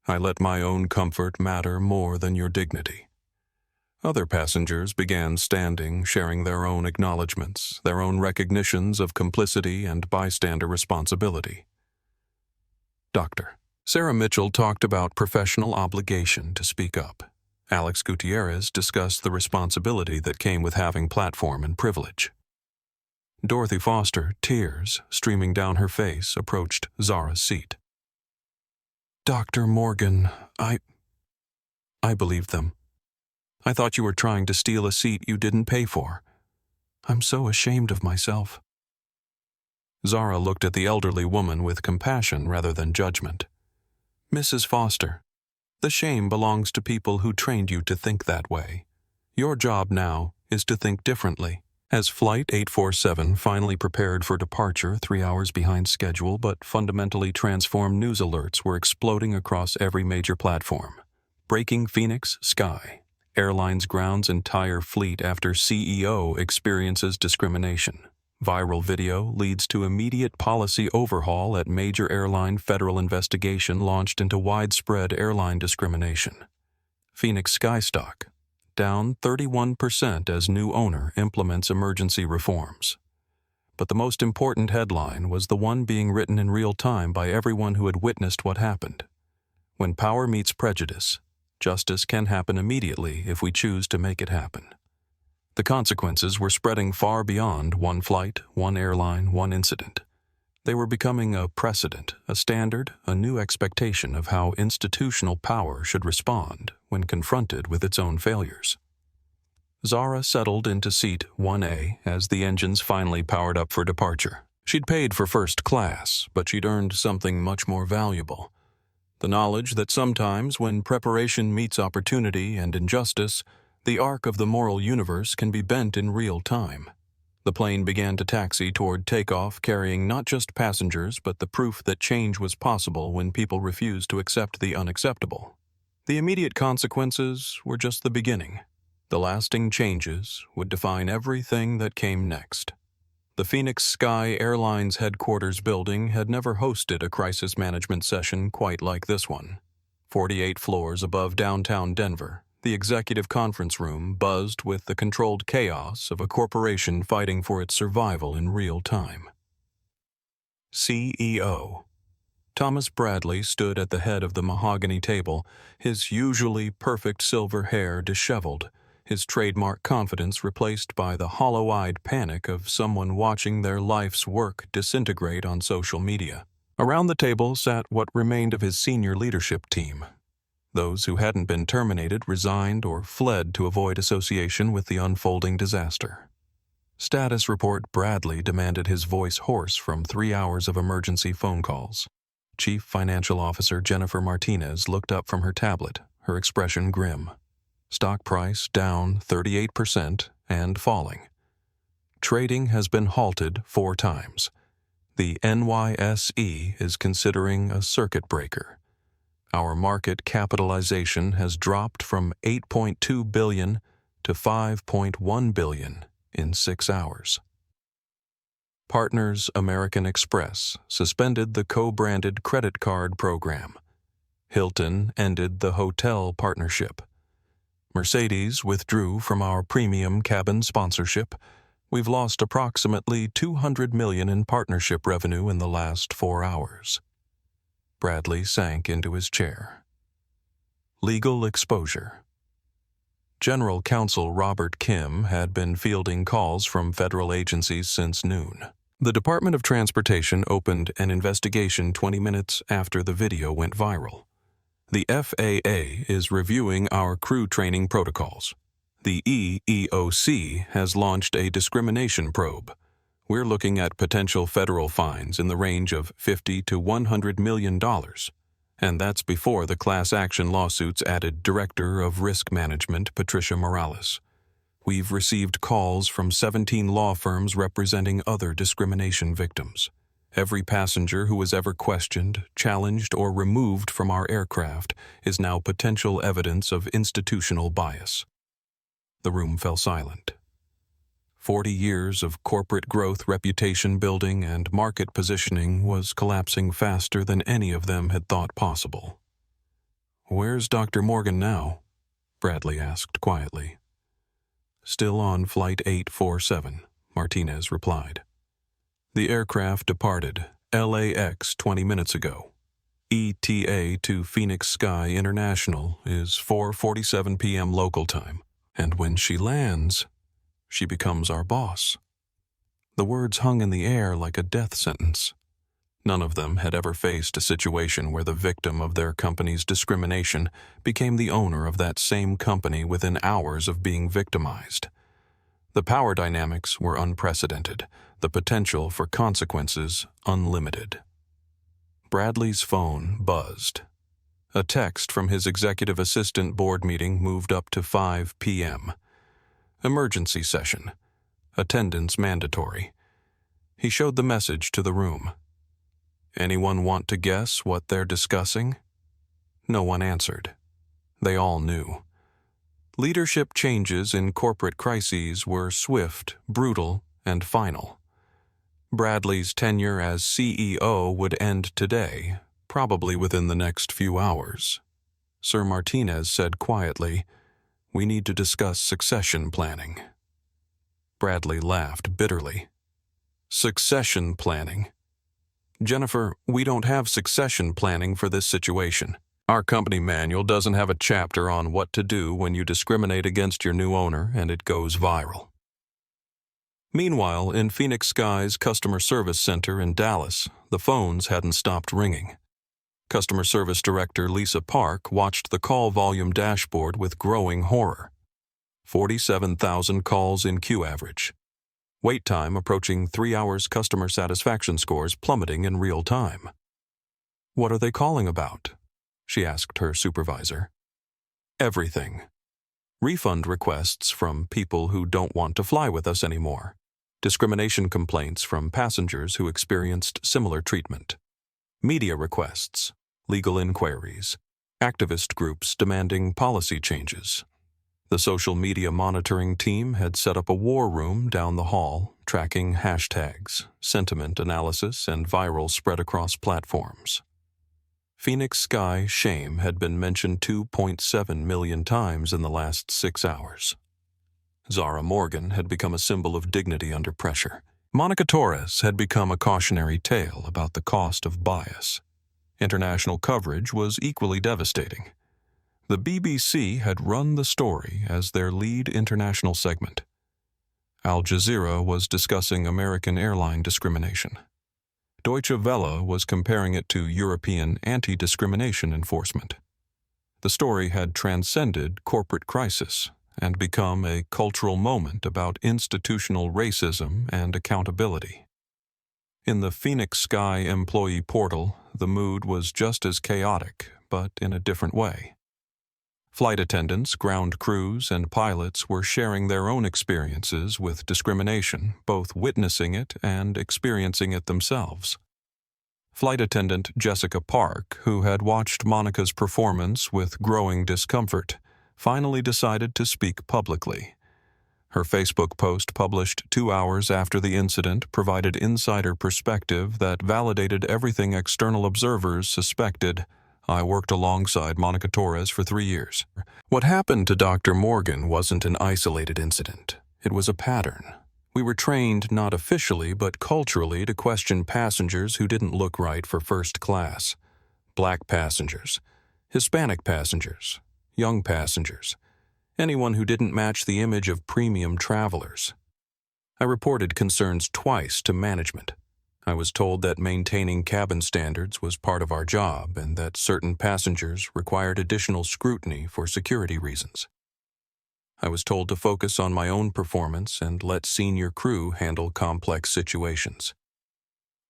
I let my own comfort matter more than your dignity. Other passengers began standing, sharing their own acknowledgments, their own recognitions of complicity and bystander responsibility. Doctor. Sarah Mitchell talked about professional obligation to speak up. Alex Gutierrez discussed the responsibility that came with having platform and privilege. Dorothy Foster, tears streaming down her face, approached Zara's seat. Dr. Morgan, I believed them. I thought you were trying to steal a seat you didn't pay for. I'm so ashamed of myself. Zara looked at the elderly woman with compassion rather than judgment. Mrs. Foster, the shame belongs to people who trained you to think that way. Your job now is to think differently. As Flight 847 finally prepared for departure 3 hours behind schedule, but fundamentally transformed news alerts were exploding across every major platform. Breaking Phoenix Sky. Airline's grounds entire fleet after CEO experiences discrimination. Viral video leads to immediate policy overhaul at major airline federal investigation launched into widespread airline discrimination. Phoenix Sky stock down 31% as new owner implements emergency reforms. But the most important headline was the one being written in real time by everyone who had witnessed what happened. When power meets prejudice, justice can happen immediately if we choose to make it happen. The consequences were spreading far beyond one flight, one airline, one incident. They were becoming a precedent, a standard, a new expectation of how institutional power should respond when confronted with its own failures. Zara settled into seat 1A as the engines finally powered up for departure. She'd paid for first class, but she'd earned something much more valuable. The knowledge that sometimes when preparation meets opportunity and injustice, the arc of the moral universe can be bent in real time. The The plane began to taxi toward takeoff, carrying not just passengers but the proof that change was possible when people refused to accept the unacceptable. The immediate consequences were just the beginning. The lasting changes would define everything that came next. The Phoenix Sky Airlines headquarters building had never hosted a crisis management session quite like this one. 48 floors above downtown Denver, the executive conference room buzzed with the controlled chaos of a corporation fighting for its survival in real time. CEO Thomas Bradley stood at the head of the mahogany table, his usually perfect silver hair disheveled, his trademark confidence replaced by the hollow-eyed panic of someone watching their life's work disintegrate on social media. Around the table sat what remained of his senior leadership team. Those who hadn't been terminated resigned or fled to avoid association with the unfolding disaster. Status report Bradley demanded, his voice hoarse from 3 hours of emergency phone calls. Chief Financial Officer Jennifer Martinez looked up from her tablet, her expression grim. Stock price down 38% and falling. Trading has been halted 4 times. The NYSE is considering a circuit breaker. Our market capitalization has dropped from $8.2 billion to $5.1 billion in 6 hours. Partners American Express suspended the co-branded credit card program. Hilton ended the hotel partnership. Mercedes withdrew from our premium cabin sponsorship. We've lost approximately $200 million in partnership revenue in the last 4 hours. Bradley sank into his chair. Legal exposure. General Counsel Robert Kim had been fielding calls from federal agencies since noon. The Department of Transportation opened an investigation 20 minutes after the video went viral. The FAA is reviewing our crew training protocols. The EEOC has launched a discrimination probe. We're looking at potential federal fines in the range of $50 to $100 million. And that's before the class action lawsuits added Director of Risk Management Patricia Morales. We've received calls from 17 law firms representing other discrimination victims. Every passenger who was ever questioned, challenged, or removed from our aircraft is now potential evidence of institutional bias. The room fell silent. 40 years of corporate growth, reputation building, and market positioning was collapsing faster than any of them had thought possible. "Where's Dr. Morgan now?" Bradley asked quietly. "Still on Flight 847, Martinez replied. "The aircraft departed LAX 20 minutes ago. ETA to Phoenix Sky International is 4:47 p.m. local time, and when she lands, she becomes our boss." The words hung in the air like a death sentence. None of them had ever faced a situation where the victim of their company's discrimination became the owner of that same company within hours of being victimized. The power dynamics were unprecedented, the potential for consequences unlimited. Bradley's phone buzzed. A text from his executive assistant board meeting moved up to 5 p.m. Emergency session. Attendance mandatory. He showed the message to the room. Anyone want to guess what they're discussing? No one answered. They all knew. Leadership changes in corporate crises were swift, brutal, and final. Bradley's tenure as CEO would end today, probably within the next few hours. Sir Martinez said quietly, "We need to discuss succession planning." Bradley laughed bitterly. "Succession planning? Jennifer, we don't have succession planning for this situation. Our company manual doesn't have a chapter on what to do when you discriminate against your new owner and it goes viral." Meanwhile, in Phoenix Sky's customer service center in Dallas, the phones hadn't stopped ringing. Customer Service Director Lisa Park watched the call volume dashboard with growing horror. 47,000 calls in queue average. Wait time approaching 3 hours, customer satisfaction scores plummeting in real time. "What are they calling about?" she asked her supervisor. "Everything. Refund requests from people who don't want to fly with us anymore. discrimination complaints from passengers who experienced similar treatment, media requests, legal inquiries, activist groups demanding policy changes. The social media monitoring team had set up a war room down the hall, tracking hashtags, sentiment analysis, and viral spread across platforms. Phoenix Sky shame had been mentioned 2.7 million times in the last 6 hours. Zara Morgan had become a symbol of dignity under pressure. Monica Torres had become a cautionary tale about the cost of bias. International coverage was equally devastating. The BBC had run the story as their lead international segment. Al Jazeera was discussing American airline discrimination. Deutsche Welle was comparing it to European anti-discrimination enforcement. The story had transcended corporate crisis and become a cultural moment about institutional racism and accountability. In the Phoenix Sky employee portal, the mood was just as chaotic, but in a different way. Flight attendants, ground crews, and pilots were sharing their own experiences with discrimination, both witnessing it and experiencing it themselves. Flight attendant Jessica Park, who had watched Monica's performance with growing discomfort, finally decided to speak publicly. Her Facebook post, published 2 hours after the incident, provided insider perspective that validated everything external observers suspected. I worked alongside Monica Torres for 3 years. What happened to Dr. Morgan wasn't an isolated incident. It was a pattern. We were trained not officially but culturally to question passengers who didn't look right for first class. Black passengers, Hispanic passengers, young passengers, anyone who didn't match the image of premium travelers. I reported concerns twice to management. I was told that maintaining cabin standards was part of our job and that certain passengers required additional scrutiny for security reasons. I was told to focus on my own performance and let senior crew handle complex situations.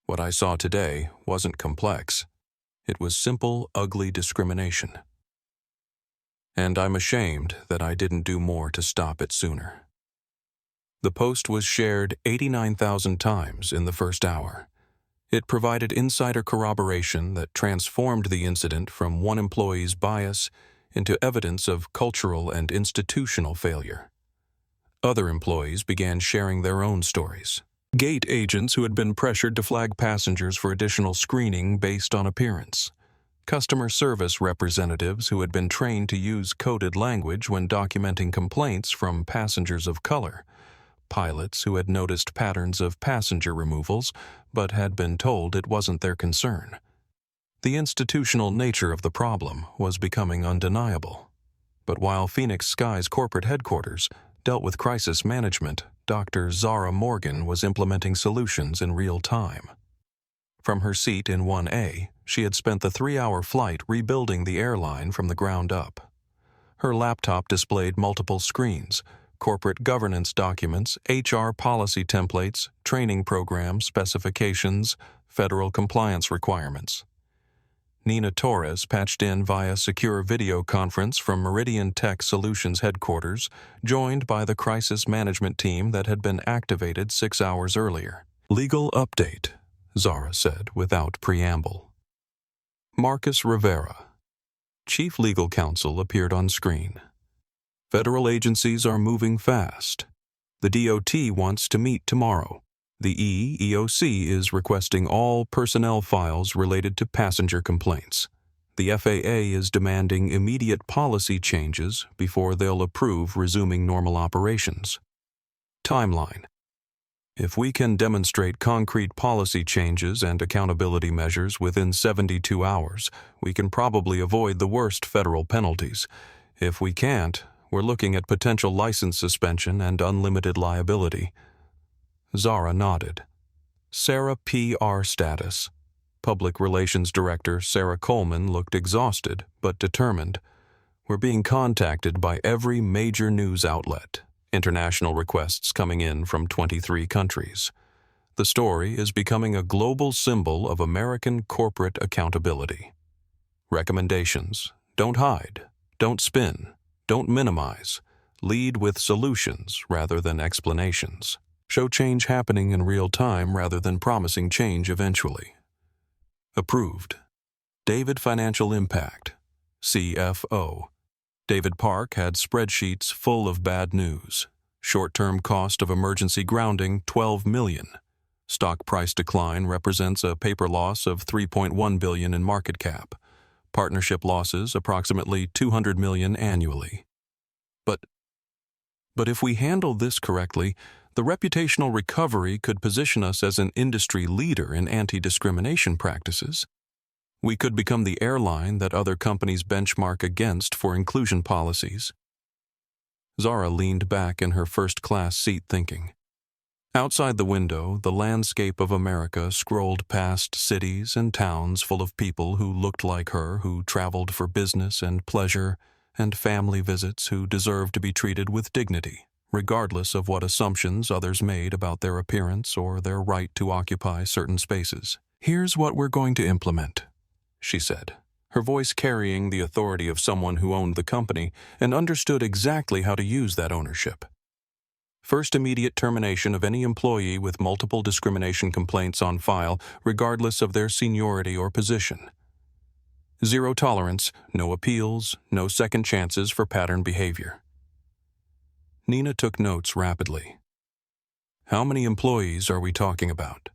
What I saw today wasn't complex. It was simple, ugly discrimination. And I'm ashamed that I didn't do more to stop it sooner. The post was shared 89,000 times in the first hour. It provided insider corroboration that transformed the incident from one employee's bias into evidence of cultural and institutional failure. Other employees began sharing their own stories. Gate agents who had been pressured to flag passengers for additional screening based on appearance. Customer service representatives who had been trained to use coded language when documenting complaints from passengers of color. Pilots who had noticed patterns of passenger removals but had been told it wasn't their concern. The institutional nature of the problem was becoming undeniable. But while Phoenix Sky's corporate headquarters dealt with crisis management, Dr. Zara Morgan was implementing solutions in real time. From her seat in 1A, she had spent the 3-hour flight rebuilding the airline from the ground up. Her laptop displayed multiple screens, corporate governance documents, HR policy templates, training program specifications, federal compliance requirements. Nina Torres patched in via secure video conference from Meridian Tech Solutions headquarters, joined by the crisis management team that had been activated 6 hours earlier. Legal update, Zara said without preamble. Marcus Rivera, chief legal counsel, appeared on screen. Federal agencies are moving fast. The DOT wants to meet tomorrow. The EEOC is requesting all personnel files related to passenger complaints. The FAA is demanding immediate policy changes before they'll approve resuming normal operations. Timeline. If we can demonstrate concrete policy changes and accountability measures within 72 hours, we can probably avoid the worst federal penalties. If we can't, we're looking at potential license suspension and unlimited liability. Zara nodded. Sarah PR status. Public Relations Director Sarah Coleman looked exhausted but determined. We're being contacted by every major news outlet. International requests coming in from 23 countries. The story is becoming a global symbol of American corporate accountability. Recommendations: don't hide, don't spin, don't minimize, lead with solutions rather than explanations. Show change happening in real time rather than promising change eventually. Approved. David Financial Impact, CFO. David Park had spreadsheets full of bad news. Short-term cost of emergency grounding, $12 million. Stock price decline represents a paper loss of $3.1 billion in market cap. Partnership losses approximately $200 million annually. But if we handle this correctly, the reputational recovery could position us as an industry leader in anti-discrimination practices. We could become the airline that other companies benchmark against for inclusion policies. Zara leaned back in her first-class seat thinking. Outside the window, the landscape of America scrolled past cities and towns full of people who looked like her, who traveled for business and pleasure, and family visits who deserved to be treated with dignity, regardless of what assumptions others made about their appearance or their right to occupy certain spaces. "Here's what we're going to implement," she said, her voice carrying the authority of someone who owned the company and understood exactly how to use that ownership. First, immediate termination of any employee with multiple discrimination complaints on file, regardless of their seniority or position. Zero tolerance, no appeals, no second chances for pattern behavior. Nina took notes rapidly. How many employees are we talking about?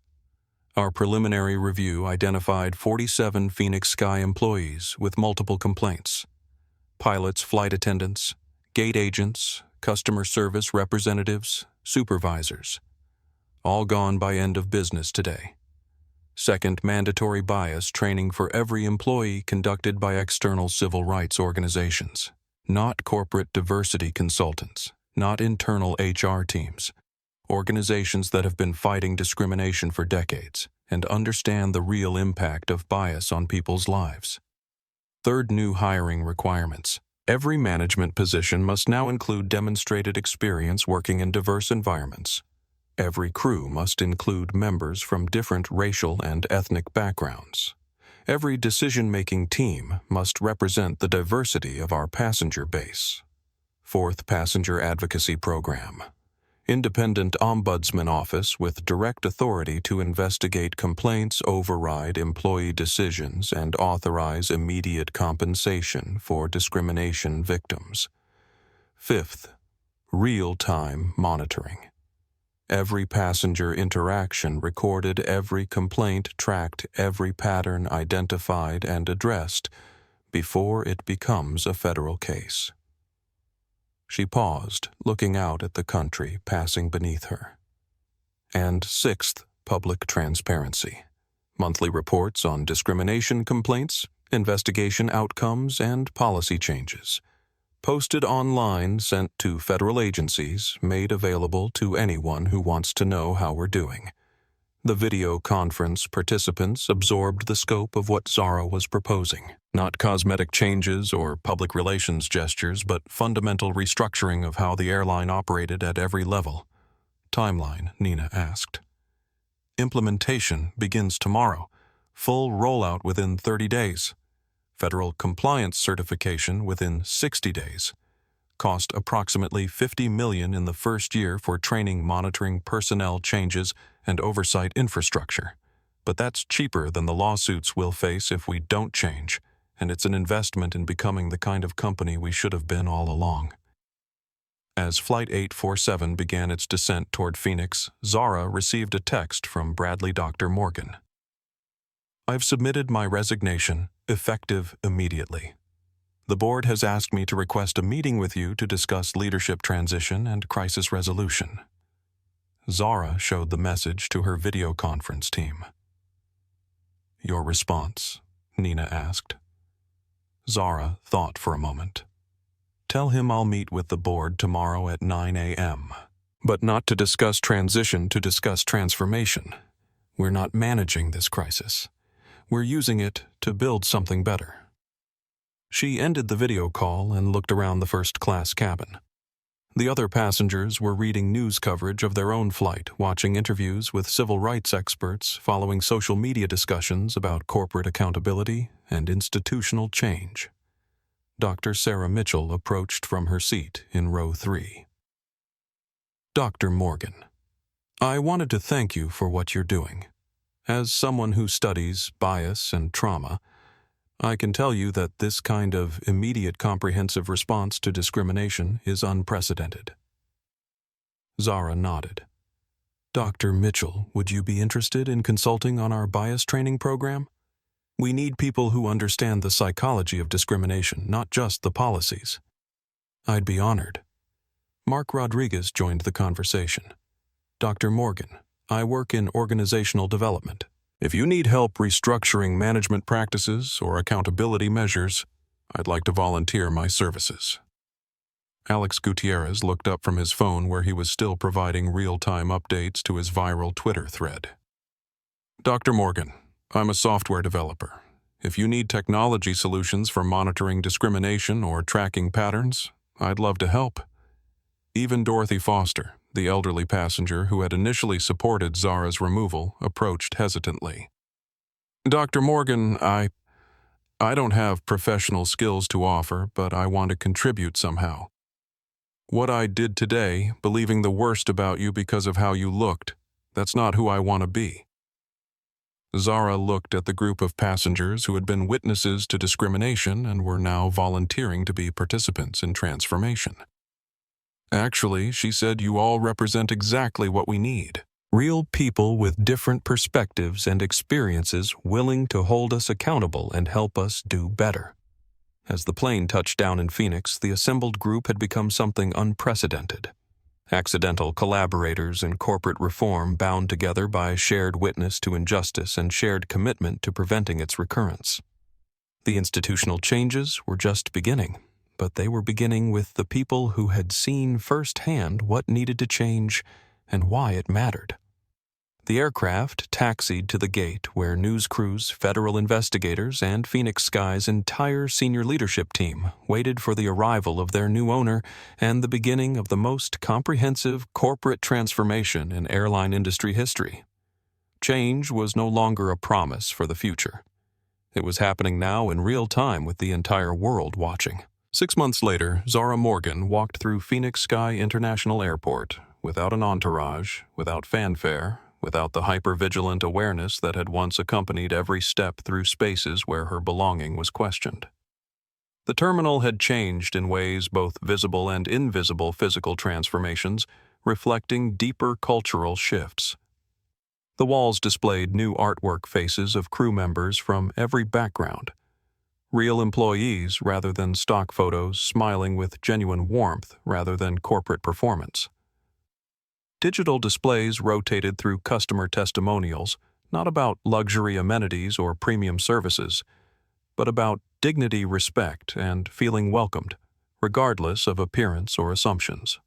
Our preliminary review identified 47 Phoenix Sky employees with multiple complaints. Pilots, flight attendants, gate agents, customer service representatives, supervisors. All gone by end of business today. Second, mandatory bias training for every employee conducted by external civil rights organizations, not corporate diversity consultants, not internal HR teams. Organizations that have been fighting discrimination for decades and understand the real impact of bias on people's lives. Third, new hiring requirements. Every management position must now include demonstrated experience working in diverse environments. Every crew must include members from different racial and ethnic backgrounds. Every decision-making team must represent the diversity of our passenger base. Fourth, passenger advocacy program. Independent ombudsman office with direct authority to investigate complaints, override employee decisions, and authorize immediate compensation for discrimination victims. Fifth, real-time monitoring. Every passenger interaction recorded, every complaint tracked, every pattern identified and addressed before it becomes a federal case. She paused, looking out at the country passing beneath her. And sixth, public transparency. Monthly reports on discrimination complaints, investigation outcomes, and policy changes. Posted online, sent to federal agencies, made available to anyone who wants to know how we're doing. The video conference participants absorbed the scope of what Zara was proposing. Not cosmetic changes or public relations gestures, but fundamental restructuring of how the airline operated at every level. Timeline, Nina asked. Implementation begins tomorrow. Full rollout within 30 days. Federal compliance certification within 60 days. Cost approximately $50 million in the first year for training, monitoring, personnel changes, and oversight infrastructure. But that's cheaper than the lawsuits we'll face if we don't change, and it's an investment in becoming the kind of company we should have been all along. As Flight 847 began its descent toward Phoenix, Zara received a text from Dr. Morgan. I've submitted my resignation, effective immediately. The board has asked me to request a meeting with you to discuss leadership transition and crisis resolution. Zara showed the message to her video conference team. Your response? Nina asked. Zara thought for a moment. Tell him I'll meet with the board tomorrow at 9 a.m. But not to discuss transition, to discuss transformation. We're not managing this crisis. We're using it to build something better. She ended the video call and looked around the first-class cabin. The other passengers were reading news coverage of their own flight, watching interviews with civil rights experts, following social media discussions about corporate accountability and institutional change. Dr. Sarah Mitchell approached from her seat in row 3. Dr. Morgan. I wanted to thank you for what you're doing. As someone who studies bias and trauma, I can tell you that this kind of immediate comprehensive response to discrimination is unprecedented. Zara nodded. Dr. Mitchell, would you be interested in consulting on our bias training program? We need people who understand the psychology of discrimination, not just the policies. I'd be honored. Mark Rodriguez joined the conversation. Dr. Morgan, I work in organizational development. If you need help restructuring management practices or accountability measures, I'd like to volunteer my services. Alex Gutierrez looked up from his phone where he was still providing real-time updates to his viral Twitter thread. Dr. Morgan, I'm a software developer. If you need technology solutions for monitoring discrimination or tracking patterns, I'd love to help. Even Dorothy Foster, the elderly passenger who had initially supported Zara's removal, approached hesitantly. Dr. Morgan, I don't have professional skills to offer, but I want to contribute somehow. What I did today, believing the worst about you because of how you looked, that's not who I want to be. Zara looked at the group of passengers who had been witnesses to discrimination and were now volunteering to be participants in transformation. Actually, she said, you all represent exactly what we need. Real people with different perspectives and experiences willing to hold us accountable and help us do better. As the plane touched down in Phoenix, the assembled group had become something unprecedented. Accidental collaborators in corporate reform bound together by a shared witness to injustice and shared commitment to preventing its recurrence. The institutional changes were just beginning, but they were beginning with the people who had seen firsthand what needed to change and why it mattered. The aircraft taxied to the gate where news crews, federal investigators, and Phoenix Sky's entire senior leadership team waited for the arrival of their new owner and the beginning of the most comprehensive corporate transformation in airline industry history. Change was no longer a promise for the future. It was happening now in real time with the entire world watching. 6 months later, Zara Morgan walked through Phoenix Sky International Airport without an entourage, without fanfare, without the hyper-vigilant awareness that had once accompanied every step through spaces where her belonging was questioned. The terminal had changed in ways both visible and invisible physical transformations, reflecting deeper cultural shifts. The walls displayed new artwork faces of crew members from every background, real employees rather than stock photos smiling with genuine warmth rather than corporate performance. Digital displays rotated through customer testimonials, not about luxury amenities or premium services, but about dignity, respect, and feeling welcomed, regardless of appearance or assumptions.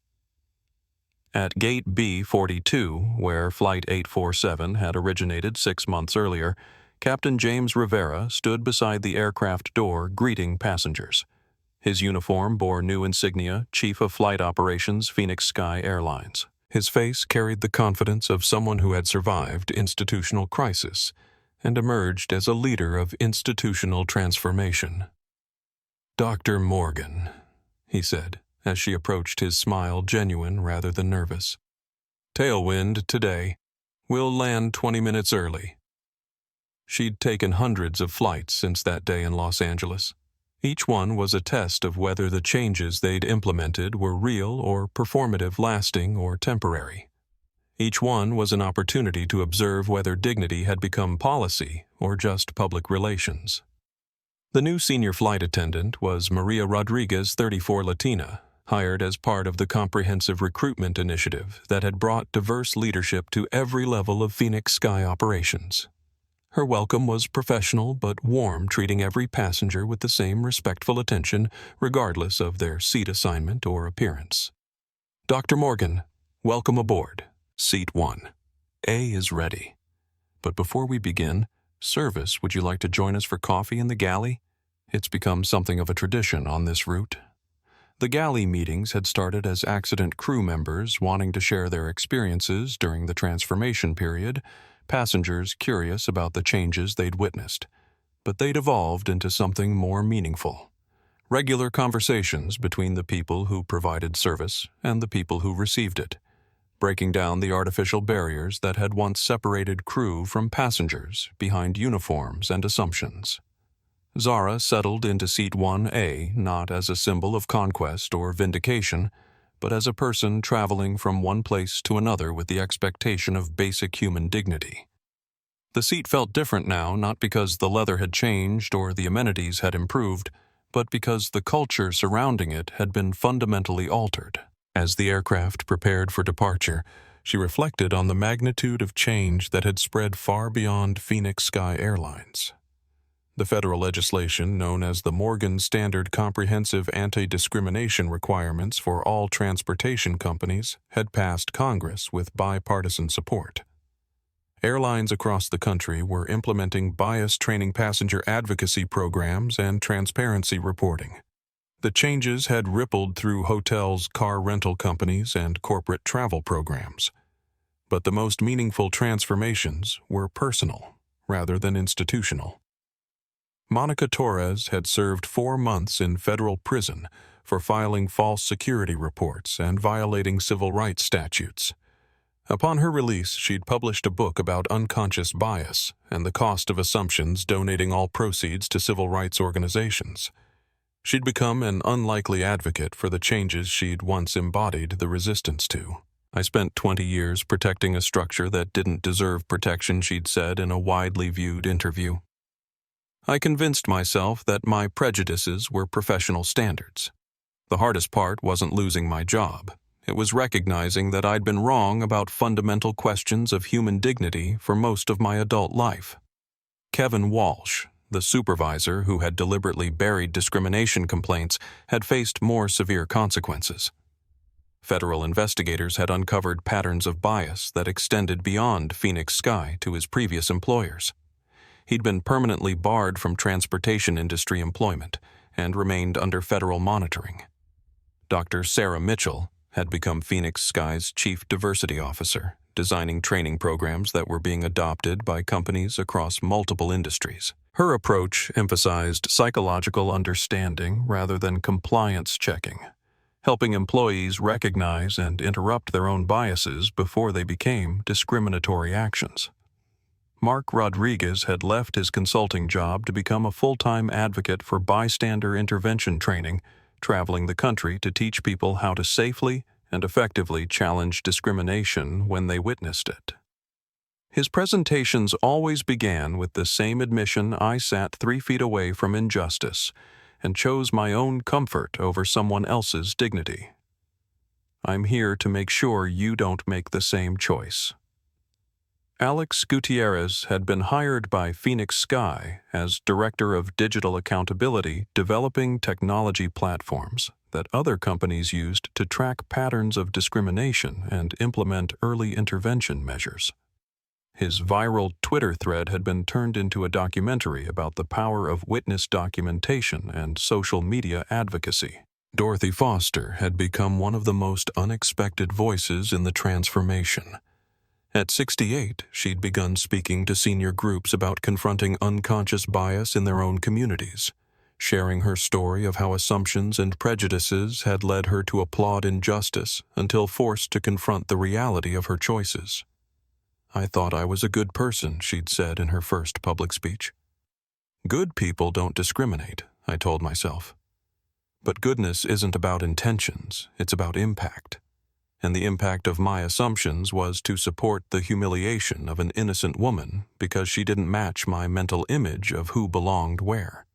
At Gate B42, where Flight 847 had originated 6 months earlier, Captain James Rivera stood beside the aircraft door greeting passengers. His uniform bore new insignia, Chief of Flight Operations, Phoenix Sky Airlines. His face carried the confidence of someone who had survived institutional crisis and emerged as a leader of institutional transformation. Dr. Morgan, he said, as she approached, his smile genuine rather than nervous. Tailwind today. We'll land 20 minutes early. She'd taken hundreds of flights since that day in Los Angeles. Each one was a test of whether the changes they'd implemented were real or performative, lasting or temporary. Each one was an opportunity to observe whether dignity had become policy or just public relations. The new senior flight attendant was Maria Rodriguez, 34, Latina, hired as part of the comprehensive recruitment initiative that had brought diverse leadership to every level of Phoenix Sky operations. Her welcome was professional but warm, treating every passenger with the same respectful attention, regardless of their seat assignment or appearance. Dr. Morgan, welcome aboard. Seat 1. A is ready. But before we begin, service, would you like to join us for coffee in the galley? It's become something of a tradition on this route. The galley meetings had started as accident crew members wanting to share their experiences during the transformation period, passengers curious about the changes they'd witnessed, but they'd evolved into something more meaningful. Regular conversations between the people who provided service and the people who received it. breaking down the artificial barriers that had once separated crew from passengers behind uniforms and assumptions. Zara settled into seat 1A not as a symbol of conquest or vindication, but as a person traveling from one place to another with the expectation of basic human dignity. The seat felt different now, not because the leather had changed or the amenities had improved, but because the culture surrounding it had been fundamentally altered. As the aircraft prepared for departure, she reflected on the magnitude of change that had spread far beyond Phoenix Sky Airlines. The federal legislation known as the Morgan Standard Comprehensive Anti-Discrimination Requirements for all transportation companies had passed Congress with bipartisan support. Airlines across the country were implementing bias training, passenger advocacy programs, and transparency reporting. The changes had rippled through hotels, car rental companies, and corporate travel programs. But the most meaningful transformations were personal rather than institutional. Monica Torres had served 4 months in federal prison for filing false security reports and violating civil rights statutes. Upon her release, she'd published a book about unconscious bias and the cost of assumptions, donating all proceeds to civil rights organizations. She'd become an unlikely advocate for the changes she'd once embodied the resistance to. "I spent 20 years protecting a structure that didn't deserve protection," she'd said in a widely viewed interview. "I convinced myself that my prejudices were professional standards. The hardest part wasn't losing my job. It was recognizing that I'd been wrong about fundamental questions of human dignity for most of my adult life." Kevin Walsh, the supervisor who had deliberately buried discrimination complaints, had faced more severe consequences. Federal investigators had uncovered patterns of bias that extended beyond Phoenix Sky to his previous employers. He'd been permanently barred from transportation industry employment and remained under federal monitoring. Dr. Sarah Mitchell had become Phoenix Sky's chief diversity officer, designing training programs that were being adopted by companies across multiple industries. Her approach emphasized psychological understanding rather than compliance checking, helping employees recognize and interrupt their own biases before they became discriminatory actions. Mark Rodriguez had left his consulting job to become a full-time advocate for bystander intervention training, traveling the country to teach people how to safely and effectively challenge discrimination when they witnessed it. His presentations always began with the same admission: "I sat 3 feet away from injustice and chose my own comfort over someone else's dignity. I'm here to make sure you don't make the same choice." Alex Gutierrez had been hired by Phoenix Sky as Director of Digital Accountability, developing technology platforms that other companies used to track patterns of discrimination and implement early intervention measures. His viral Twitter thread had been turned into a documentary about the power of witness documentation and social media advocacy. Dorothy Foster had become one of the most unexpected voices in the transformation. At 68, she'd begun speaking to senior groups about confronting unconscious bias in their own communities, sharing her story of how assumptions and prejudices had led her to applaud injustice until forced to confront the reality of her choices. "I thought I was a good person," she'd said in her first public speech. "Good people don't discriminate," I told myself. But goodness isn't about intentions, it's about impact. And the impact of my assumptions was to support the humiliation of an innocent woman because she didn't match my mental image of who belonged where.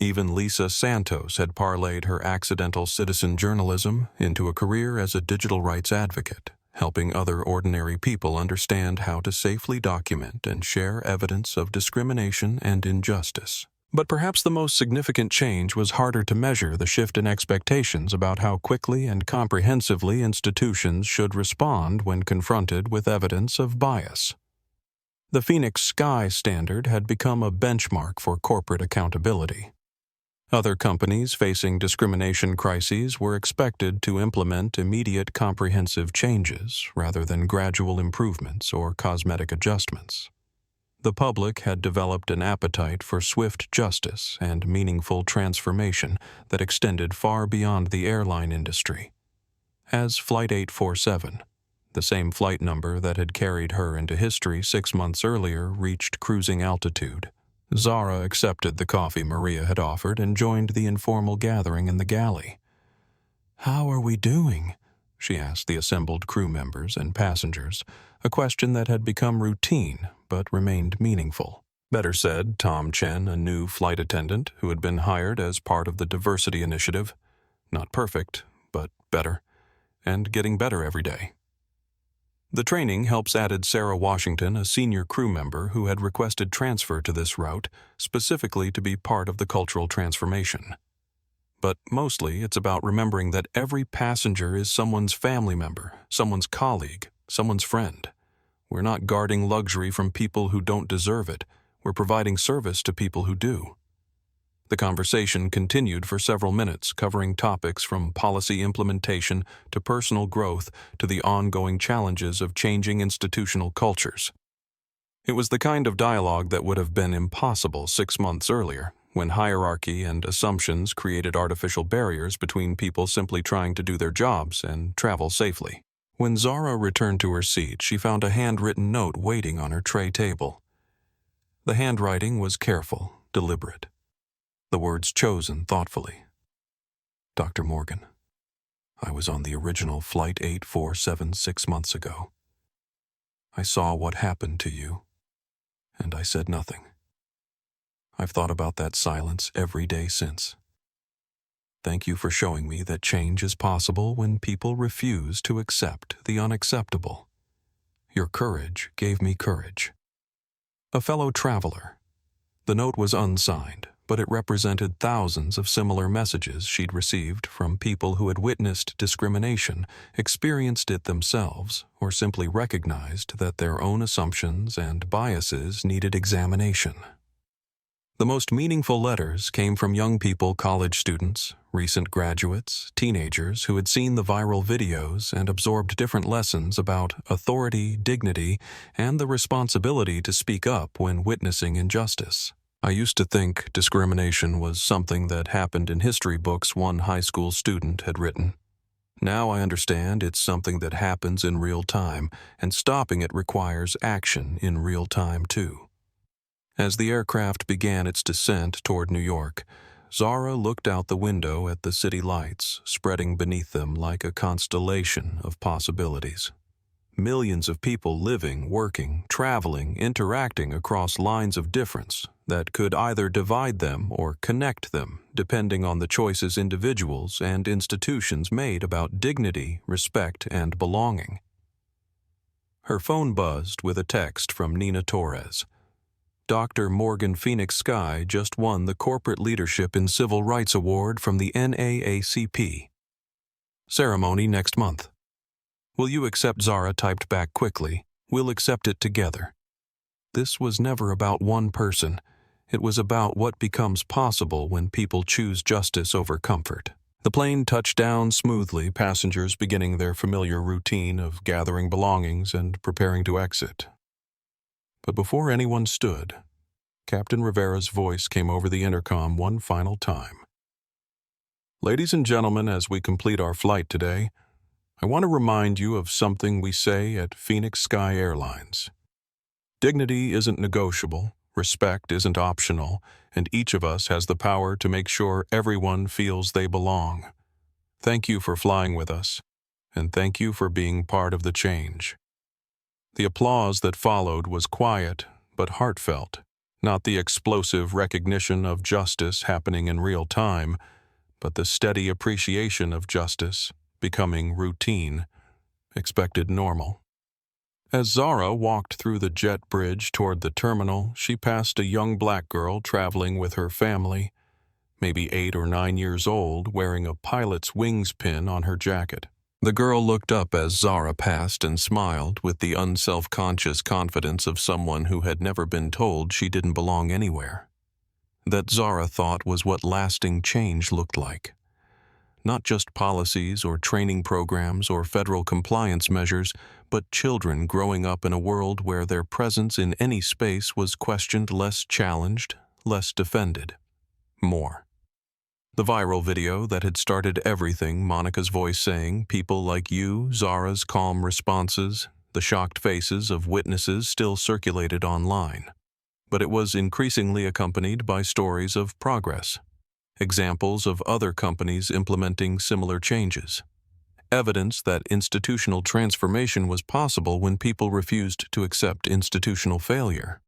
Even Lisa Santos had parlayed her accidental citizen journalism into a career as a digital rights advocate, helping other ordinary people understand how to safely document and share evidence of discrimination and injustice. But perhaps the most significant change was harder to measure: the shift in expectations about how quickly and comprehensively institutions should respond when confronted with evidence of bias. The Phoenix Sky standard had become a benchmark for corporate accountability. Other companies facing discrimination crises were expected to implement immediate comprehensive changes rather than gradual improvements or cosmetic adjustments. The public had developed an appetite for swift justice and meaningful transformation that extended far beyond the airline industry. As Flight 847, The same flight number that had carried her into history 6 months earlier reached cruising altitude. Zara accepted the coffee Maria had offered and joined the informal gathering in the galley. "How are we doing?" she asked the assembled crew members and passengers, a question that had become routine but remained meaningful. Better said Tom Chen, a new flight attendant who had been hired as part of the diversity initiative. Not perfect, but better, and getting better every day. The training helps added Sarah Washington, a senior crew member who had requested transfer to this route specifically to be part of the cultural transformation. But mostly it's about remembering that every passenger is someone's family member, someone's colleague, someone's friend. We're not guarding luxury from people who don't deserve it. We're providing service to people who do. The conversation continued for several minutes, covering topics from policy implementation to personal growth to the ongoing challenges of changing institutional cultures. It was the kind of dialogue that would have been impossible 6 months earlier, when hierarchy and assumptions created artificial barriers between people simply trying to do their jobs and travel safely. When Zara returned to her seat, she found a handwritten note waiting on her tray table. The handwriting was careful, deliberate. The words chosen thoughtfully. "Dr. Morgan, I was on the original Flight 847 6 months ago. I saw what happened to you, and I said nothing. I've thought about that silence every day since. Thank you for showing me that change is possible when people refuse to accept the unacceptable. Your courage gave me courage." A fellow traveler. The note was unsigned, but it represented thousands of similar messages she'd received from people who had witnessed discrimination, experienced it themselves, or simply recognized that their own assumptions and biases needed examination. The most meaningful letters came from young people, college students, recent graduates, teenagers who had seen the viral videos and absorbed different lessons about authority, dignity, and the responsibility to speak up when witnessing injustice. "I used to think discrimination was something that happened in history books," one high school student had written. "Now I understand it's something that happens in real time, and stopping it requires action in real time too." As the aircraft began its descent toward New York, Zara looked out the window at the city lights spreading beneath them like a constellation of possibilities. Millions of people living, working, traveling, interacting across lines of difference that could either divide them or connect them, depending on the choices individuals and institutions made about dignity, respect, and belonging. Her phone buzzed with a text from Nina Torres. Dr. Morgan Phoenix Sky just won the Corporate Leadership in Civil Rights Award from the NAACP. Ceremony next month. Will you accept? Zara typed back quickly. We'll accept it together. This was never about one person. It was about what becomes possible when people choose justice over comfort. The plane touched down smoothly, passengers beginning their familiar routine of gathering belongings and preparing to exit. But before anyone stood, Captain Rivera's voice came over the intercom one final time. "Ladies and gentlemen, as we complete our flight today, I want to remind you of something we say at Phoenix Sky Airlines. Dignity isn't negotiable, respect isn't optional, and each of us has the power to make sure everyone feels they belong. Thank you for flying with us, and thank you for being part of the change." The applause that followed was quiet but heartfelt, not the explosive recognition of justice happening in real time, but the steady appreciation of justice becoming routine, expected normal. As Zara walked through the jet bridge toward the terminal, she passed a young black girl traveling with her family, maybe 8 or 9 years old, wearing a pilot's wings pin on her jacket. The girl looked up as Zara passed and smiled with the unself-conscious confidence of someone who had never been told she didn't belong anywhere. That, Zara thought, was what lasting change looked like. Not just policies or training programs or federal compliance measures, but children growing up in a world where their presence in any space was questioned, less challenged, less defended. More. The viral video that had started everything, Monica's voice saying, "People like you," Zara's calm responses, the shocked faces of witnesses still circulated online. But it was increasingly accompanied by stories of progress, examples of other companies implementing similar changes, evidence that institutional transformation was possible when people refused to accept institutional failure.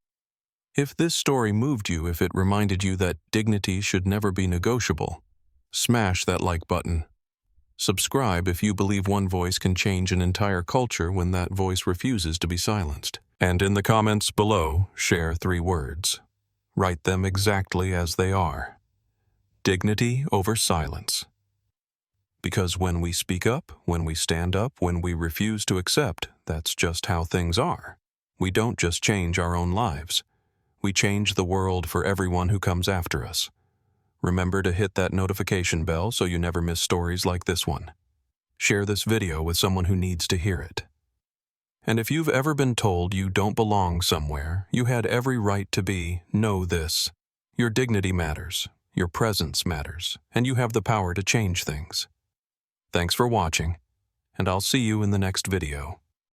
If this story moved you, if it reminded you that dignity should never be negotiable, smash that like button. Subscribe if you believe one voice can change an entire culture when that voice refuses to be silenced. And in the comments below, share 3 words. Write them exactly as they are. Dignity over silence. Because when we speak up, when we stand up, when we refuse to accept, that's just how things are. We don't just change our own lives. We change the world for everyone who comes after us. Remember to hit that notification bell so you never miss stories like this one. Share this video with someone who needs to hear it. And if you've ever been told you don't belong somewhere, you had every right to be, know this. Your dignity matters, your presence matters, and you have the power to change things. Thanks for watching, and I'll see you in the next video.